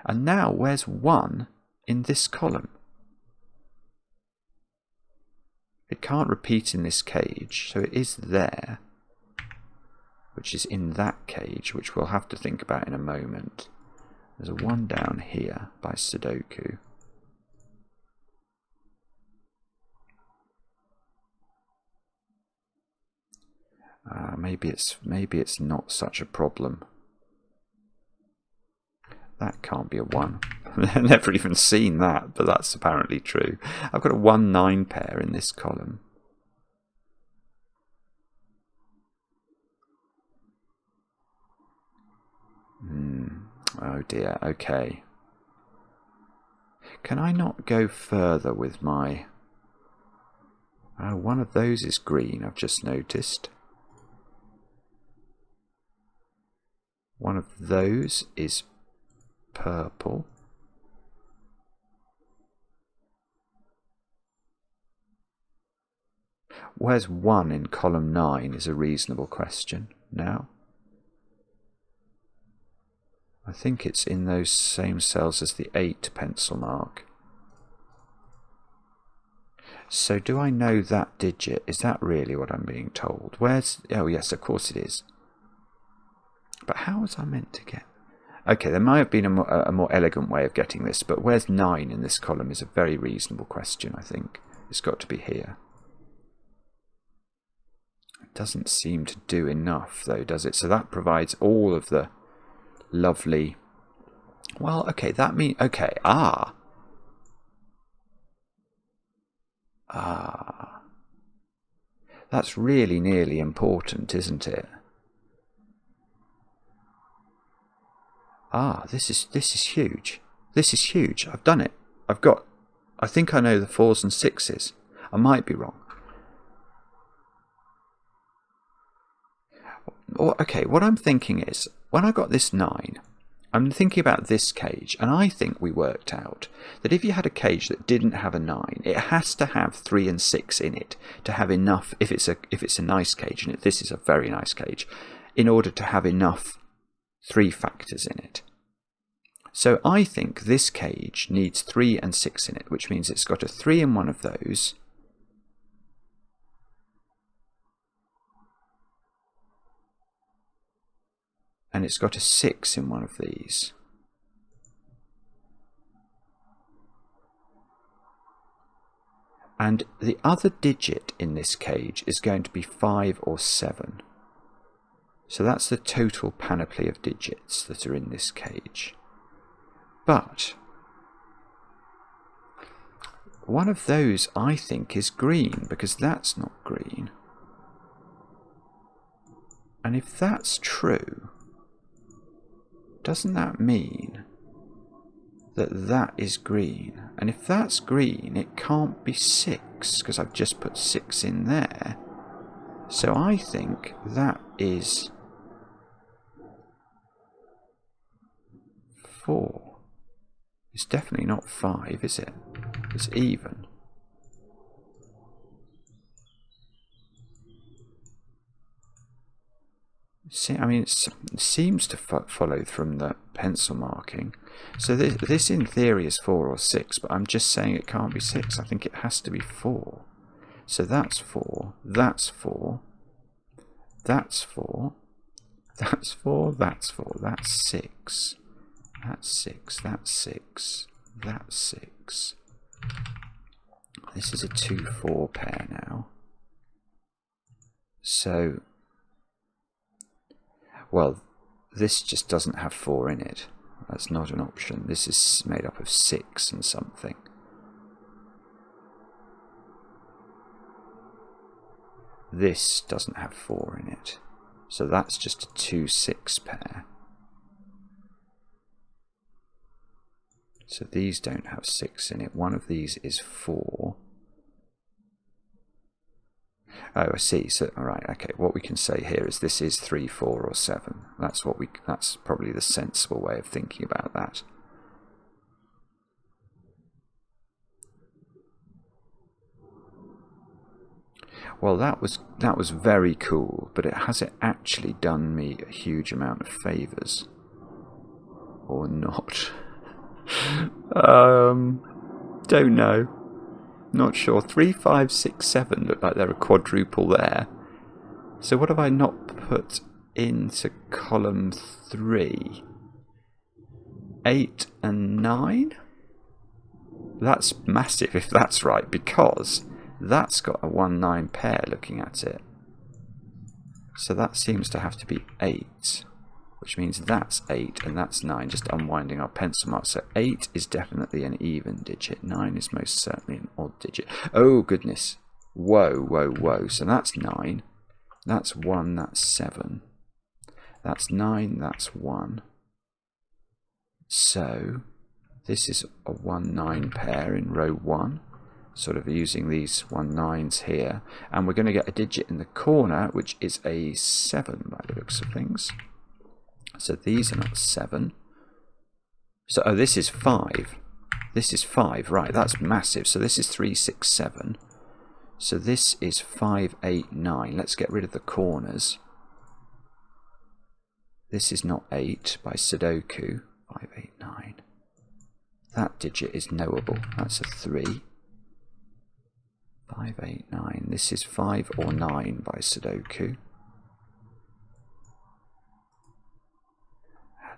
And now, where's 1 in this column? It can't repeat in this cage, so it is there, which is in that cage, which we'll have to think about in a moment. There's a 1 down here by Sudoku. Maybe it's not such a problem. That can't be a 1. I've never even seen that, but that's apparently true. I've got a 1, 9 pair in this column. Oh dear, okay. Can I not go further with my... Oh, one of those is green, I've just noticed. One of those is purple. Where's 1 in column 9 is a reasonable question now. I think it's in those same cells as the 8 pencil mark. So do I know that digit? Is that really what I'm being told? Where's... Oh yes, of course it is. But how was I meant to get... Okay, there might have been a more elegant way of getting this, but where's 9 in this column is a very reasonable question, I think. It's got to be here. It doesn't seem to do enough, though, does it? So that provides all of the lovely... Well, okay, that means... Okay, That's really nearly important, isn't it? This is huge. This is huge. I've done it. I think I know the 4s and 6s. I might be wrong. Okay, what I'm thinking is, when I got this 9, I'm thinking about this cage, and I think we worked out that if you had a cage that didn't have a 9, it has to have 3 and 6 in it to have enough, if it's a nice cage, and this is a very nice cage, in order to have enough 3 factors in it. So I think this cage needs 3 and 6 in it, which means it's got a 3 in one of those, and it's got a 6 in one of these. And the other digit in this cage is going to be 5 or 7. So that's the total panoply of digits that are in this cage. But one of those I think is green, because that's not green. And if that's true, doesn't that mean that that is green? And if that's green, it can't be 6, because I've just put 6 in there. So I think that is 4. It's definitely not 5, is it? It's even. See, I mean, it seems to follow from the pencil marking. So this in theory is 4 or 6, but I'm just saying it can't be 6. I think it has to be 4. So that's 4, that's 4, that's 4, that's 4, that's 4, that's 6, that's 6, that's 6, that's 6. This is a 2-4 pair now. So, well, this just doesn't have 4 in it. That's not an option. This is made up of 6 and something. This doesn't have 4 in it. So that's just a 2-6 pair. So these don't have 6 in it. One of these is 4. Oh, I see. So, all right, okay. What we can say here is this is 3, 4, or 7. That's what we. That's probably the sensible way of thinking about that. Well, that was very cool, but has it actually done me a huge amount of favours, or not? Don't know. Not sure. 3, 5, 6, 7 look like they're a quadruple there. So what have I not put into column 3? 8 and 9? That's massive if that's right, because that's got a 1-9 pair looking at it. So that seems to have to be 8, which means that's 8 and that's 9, just unwinding our pencil mark. So 8 is definitely an even digit. 9 is most certainly an odd digit. Oh, goodness. Whoa, whoa, whoa. So that's 9. That's 1, that's 7. That's 9, that's 1. So this is a 1-9 pair in row 1. Sort of using these 1-9s here. And we're going to get a digit in the corner, which is a 7 by the looks of things. So these are not 7. So, oh, this is 5. This is 5, right, that's massive. So this is 3, 6, 7. So this is 5, 8, 9. Let's get rid of the corners. This is not 8 by Sudoku. 5, 8, 9. That digit is knowable. That's a 3. 5, 8, 9. This is 5 or 9 by Sudoku.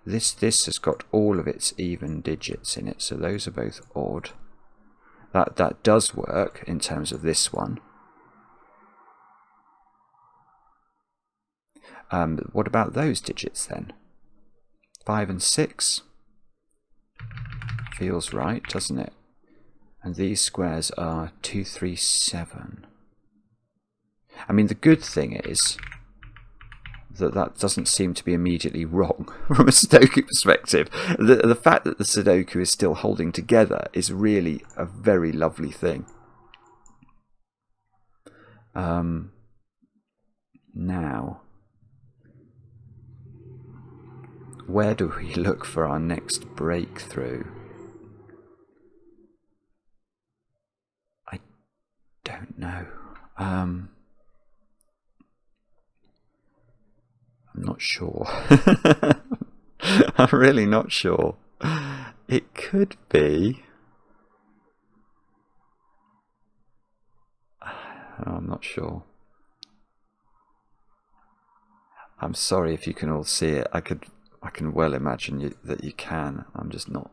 This has got all of its even digits in it, so those are both odd. That does work in terms of this one. What about those digits then? 5 and 6? Feels right, doesn't it? And these squares are 2, 3, 7. I mean, the good thing is that doesn't seem to be immediately wrong from a Sudoku perspective. The fact that the Sudoku is still holding together is really a very lovely thing. Now, where do we look for our next breakthrough? I don't know. I'm not sure. I'm really not sure. It could be. I'm not sure. I'm sorry if you can all see it. I can well imagine that you can. I'm just not.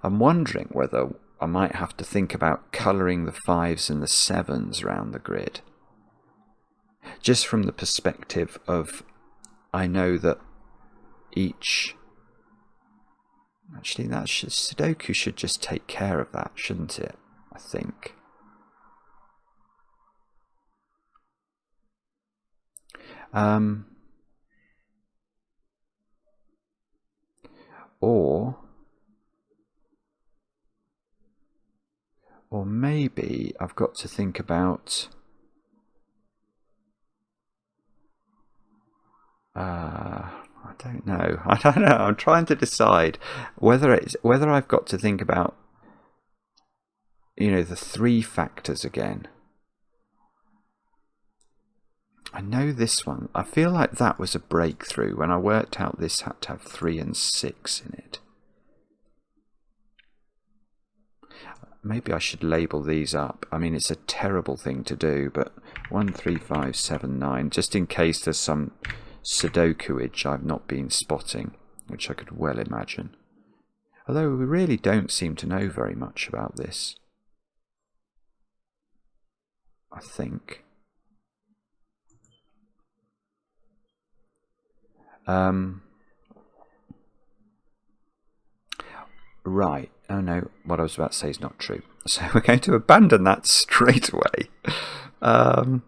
I'm wondering whether I might have to think about colouring the 5s and the 7s around the grid. Just from the perspective of, I know that each Actually, Sudoku should just take care of that, shouldn't it? I think. Or maybe I've got to think about I don't know. I'm trying to decide whether I've got to think about, you know, the 3 factors again. I know this one. I feel like that was a breakthrough when I worked out this had to have 3 and 6 in it. Maybe I should label these up. I mean, it's a terrible thing to do, but 1, 3, 5, 7, 9, just in case there's some Sudoku-age I've not been spotting, which I could well imagine. Although we really don't seem to know very much about this, I think. Right. Oh no, what I was about to say is not true. So we're going to abandon that straight away. We're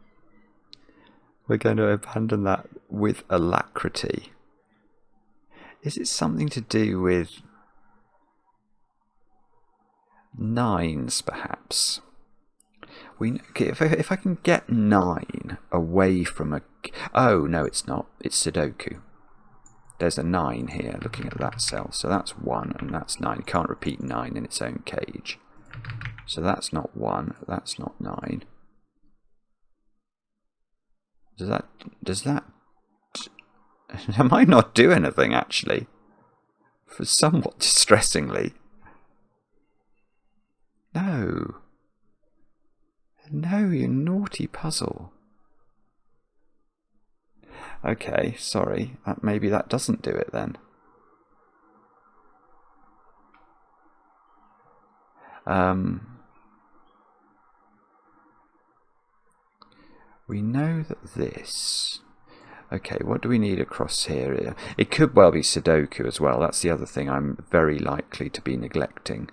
going to abandon that with alacrity. Is it something to do with 9s, perhaps? If I can get 9 away from a... Oh, no, it's not. It's Sudoku. There's a 9 here, looking at that cell. So that's 1 and that's 9. You can't repeat 9 in its own cage. So that's not 1, that's not 9. Does that... I might not do anything, actually. For somewhat distressingly. No. No, you naughty puzzle. Okay, sorry. Maybe that doesn't do it then. We know that this... Okay, what do we need across here? It could well be Sudoku as well. That's the other thing I'm very likely to be neglecting.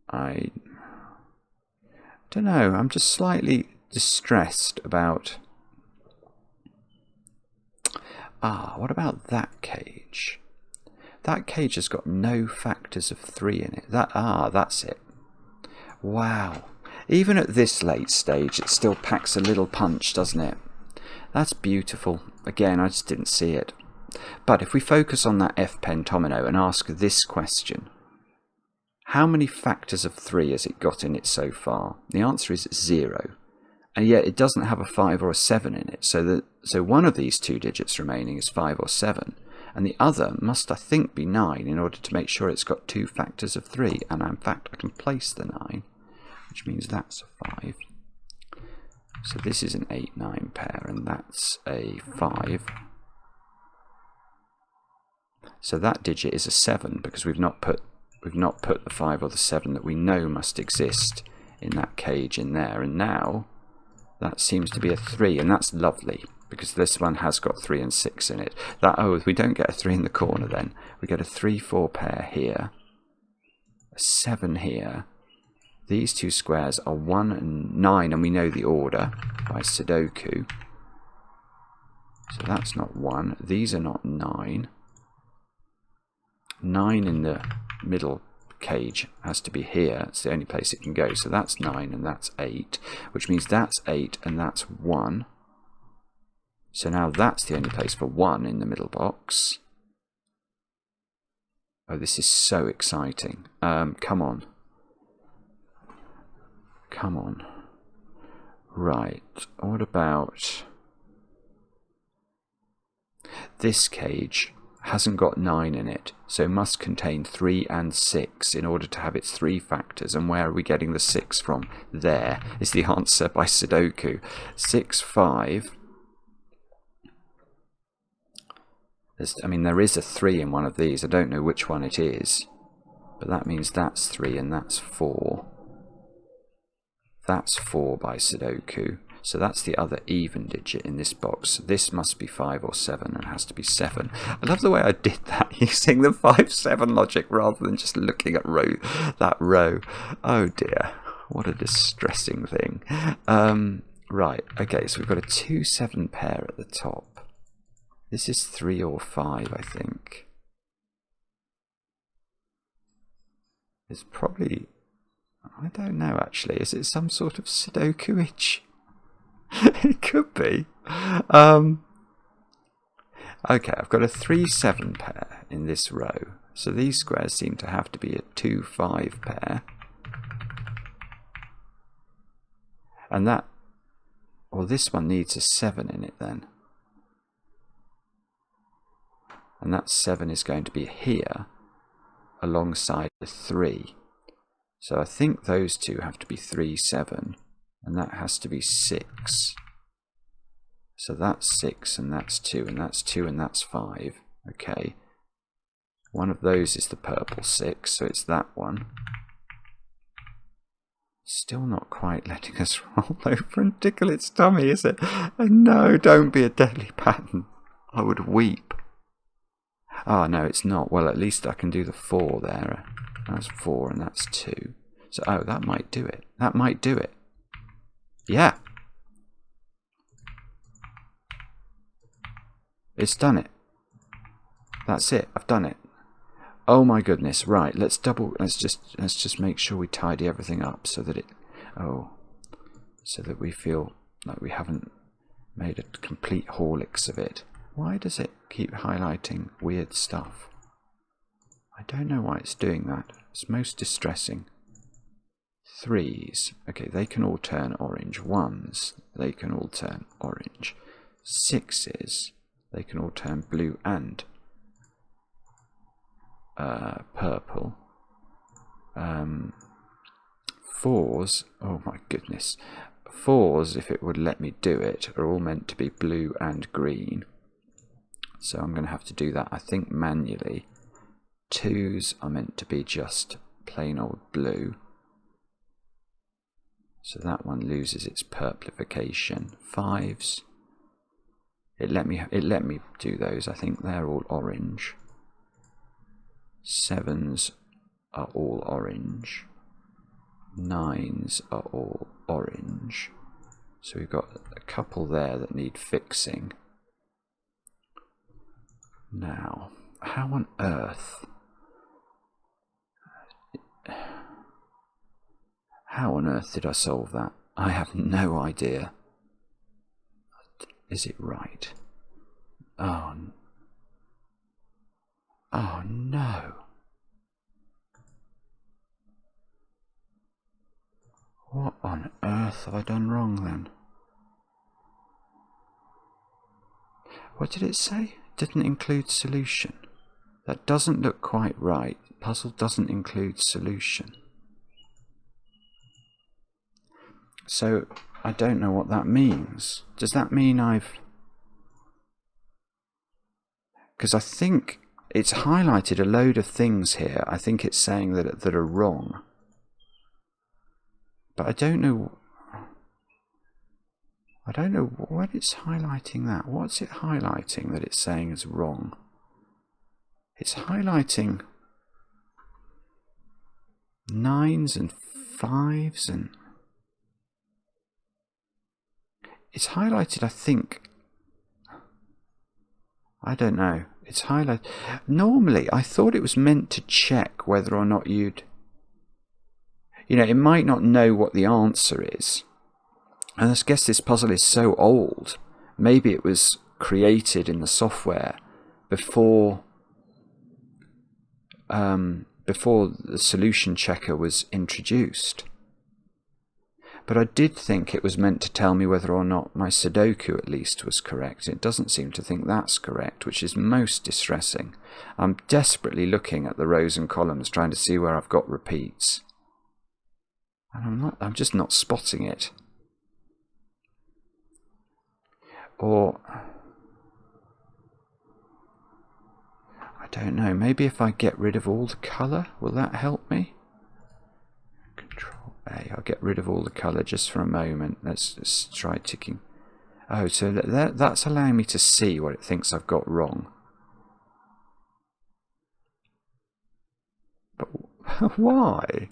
I don't know. I'm just slightly distressed about... what about that cage? That cage has got no factors of 3 in it. That's it. Wow. Even at this late stage, it still packs a little punch, doesn't it? That's beautiful. Again, I just didn't see it. But if we focus on that F pentomino and ask this question, how many factors of 3 has it got in it so far? The answer is 0. And yet it doesn't have a 5 or a 7 in it. So one of these 2 digits remaining is 5 or 7. And the other must, I think, be 9 in order to make sure it's got 2 factors of 3. And in fact, I can place the 9, which means that's a 5. So this is an 8-9 pair, and that's a 5. So that digit is a 7 because we've not put the 5 or the 7 that we know must exist in that cage in there. And now that seems to be a 3, and that's lovely because this one has got 3 and 6 in it. We don't get a 3 in the corner then. We get a 3-4 pair here, a 7 here. These 2 squares are 1 and 9, and we know the order by Sudoku. So that's not 1. These are not 9. 9 in the middle cage has to be here. It's the only place it can go. So that's 9 and that's 8, which means that's 8 and that's 1. So now that's the only place for 1 in the middle box. Oh, this is so exciting. Come on. Come on. Right. What about... This cage hasn't got 9 in it, so must contain 3 and 6 in order to have its 3 factors. And where are we getting the 6 from? There is the answer by Sudoku. 6, 5. There is a 3 in one of these. I don't know which one it is, but that means that's 3 and that's 4. That's 4 by Sudoku. So that's the other even digit in this box. This must be 5 or 7 and has to be 7. I love the way I did that using the 5-7 logic rather than just looking at that row. Oh dear, what a distressing thing. Right, okay, so we've got a 2-7 pair at the top. This is 3 or 5, I think. It's probably, I don't know actually, is it some sort of Sudoku itch? It could be. Okay, I've got a 3-7 pair in this row. So these squares seem to have to be a 2-5 pair. And that, well, this one needs a 7 in it then. And that 7 is going to be here alongside the 3. So I think those two have to be 3-7. And that has to be 6. So that's 6 and that's 2 and that's 2 and that's 5. Okay. One of those is the purple 6, so it's that one. Still not quite letting us roll over and tickle its tummy, is it? Oh, no, don't be a deadly pattern. I would weep. Oh, no, it's not. Well, at least I can do the 4 there. That's 4 and that's 2. So, oh, that might do it. That might do it. Yeah. It's done it. That's it. I've done it. Oh my goodness. Right. Let's just make sure we tidy everything up so that so that we feel like we haven't made a complete horlicks of it. Why does it keep highlighting weird stuff? I don't know why it's doing that. It's most distressing. 3s. Okay, they can all turn orange. 1s. They can all turn orange. 6s. They can all turn blue and purple. 4s, oh my goodness. 4s, if it would let me do it, are all meant to be blue and green. So I'm going to have to do that, I think, manually. 2s are meant to be just plain old blue. So that one loses its purplification. 5s. It let me do those. I think they're all orange. 7s are all orange. 9s are all orange. So we've got a couple there that need fixing. Now, how on earth? How on earth did I solve that? I have no idea. Is it right? Oh no. What on earth have I done wrong then? What did it say? Didn't include solution. That doesn't look quite right. Puzzle doesn't include solution. So I don't know what that means. Does that mean because I think it's highlighted a load of things here. I think it's saying that are wrong. But I don't know what it's highlighting that. What's it highlighting that it's saying is wrong? It's highlighting 9s and 5s and it's highlighted, I think, I don't know, it's highlighted. Normally, I thought it was meant to check whether or not it might not know what the answer is. And I guess this puzzle is so old, maybe it was created in the software before the solution checker was introduced. But I did think it was meant to tell me whether or not my Sudoku at least was correct. It doesn't seem to think that's correct, which is most distressing. I'm desperately looking at the rows and columns trying to see where I've got repeats. And I'm just not spotting it. Or I don't know, maybe if I get rid of all the colour, will that help me? Control Hey, I'll get rid of all the colour just for a moment. Let's try ticking. Oh, so that's allowing me to see what it thinks I've got wrong. But why?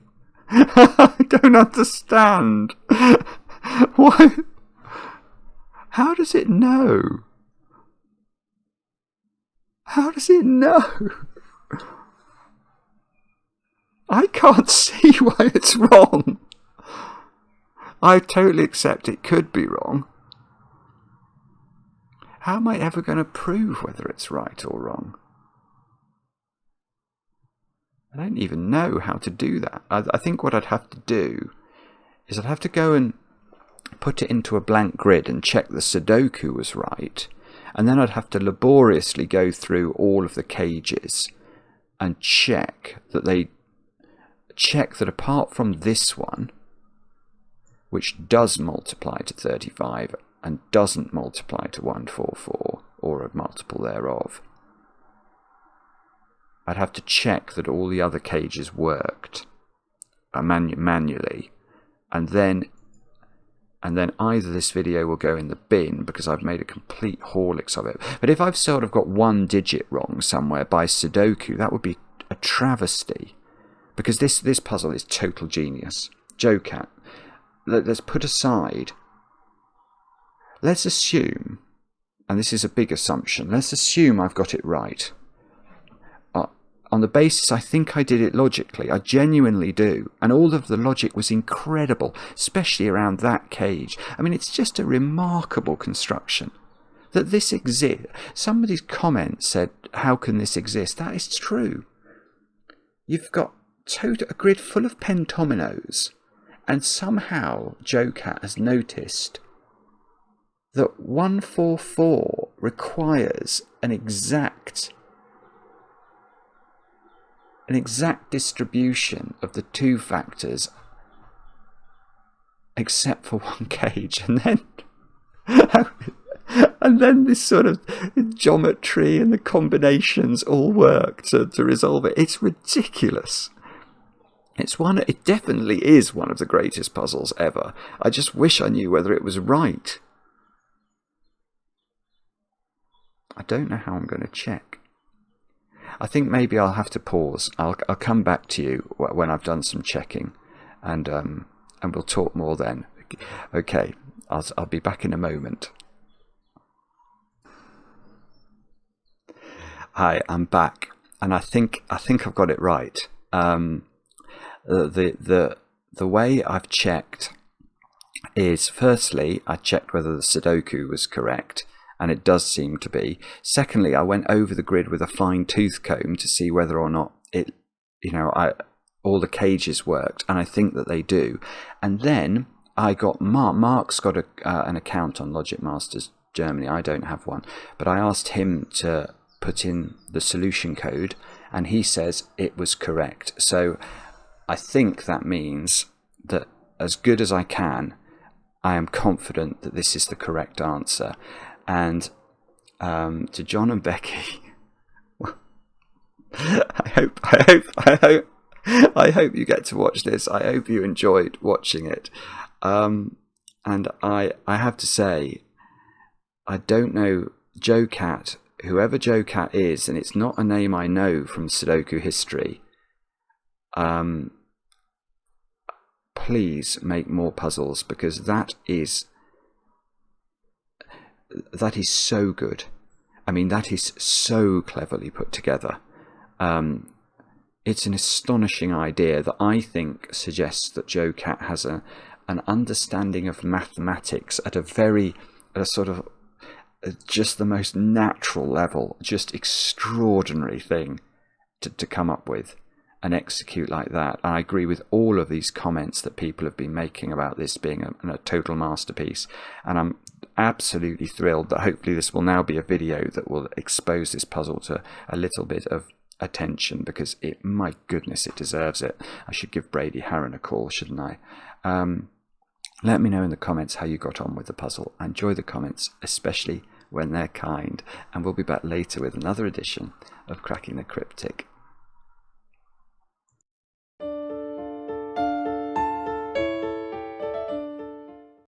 I don't understand. Why? How does it know? How does it know? I can't see why it's wrong. I totally accept it could be wrong. How am I ever going to prove whether it's right or wrong? I don't even know how to do that. I think what I'd have to do is I'd have to go and put it into a blank grid and check the Sudoku was right. And then I'd have to laboriously go through all of the cages and check that apart from this one, which does multiply to 35 and doesn't multiply to 144 or a multiple thereof, I'd have to check that all the other cages worked manually, and then either this video will go in the bin because I've made a complete horlicks of it. But if I've sort of got one digit wrong somewhere by Sudoku, that would be a travesty, because this puzzle is total genius. Joecat, let's put aside, let's assume, and this is a big assumption, let's assume I've got it right. On the basis I think I did it logically. I genuinely do. And all of the logic was incredible, especially around that cage. I mean, it's just a remarkable construction. That this exists. Somebody's comment said, how can this exist? That is true. You've got a grid full of pentominoes, and somehow joecat has noticed that 144 requires an exact distribution of the two factors except for one cage, and then this sort of geometry and the combinations all work to resolve it. It's ridiculous. It definitely is one of the greatest puzzles ever. I just wish I knew whether it was right. I don't know how I'm going to check. I think maybe I'll have to pause. I'll come back to you when I've done some checking, and we'll talk more then. Okay, I'll be back in a moment. Hi, I'm back, and I think I've got it right. The way I've checked is, firstly, I checked whether the Sudoku was correct, and it does seem to be. Secondly, I went over the grid with a fine-tooth comb to see whether or not all the cages worked, and I think that they do. And then I got Mark's got an account on Logic Masters Germany. I don't have one, but I asked him to put in the solution code, and he says it was correct. So I think that means that, as good as I can, I am confident that this is the correct answer. And to John and Becky, I hope you get to watch this. I hope you enjoyed watching it. And I have to say, I don't know joecat, whoever joecat is, and it's not a name I know from Sudoku history. Please make more puzzles, because that is so good. I mean, that is so cleverly put together. It's an astonishing idea that I think suggests that joecat has an understanding of mathematics at a sort of just the most natural level, just extraordinary thing to come up with and execute like that. And I agree with all of these comments that people have been making about this being a total masterpiece, and I'm absolutely thrilled that hopefully this will now be a video that will expose this puzzle to a little bit of attention, because my goodness, it deserves it. I should give Brady Harron a call, shouldn't I? Let me know in the comments how you got on with the puzzle. I enjoy the comments, especially when they're kind, and we'll be back later with another edition of Cracking the Cryptic.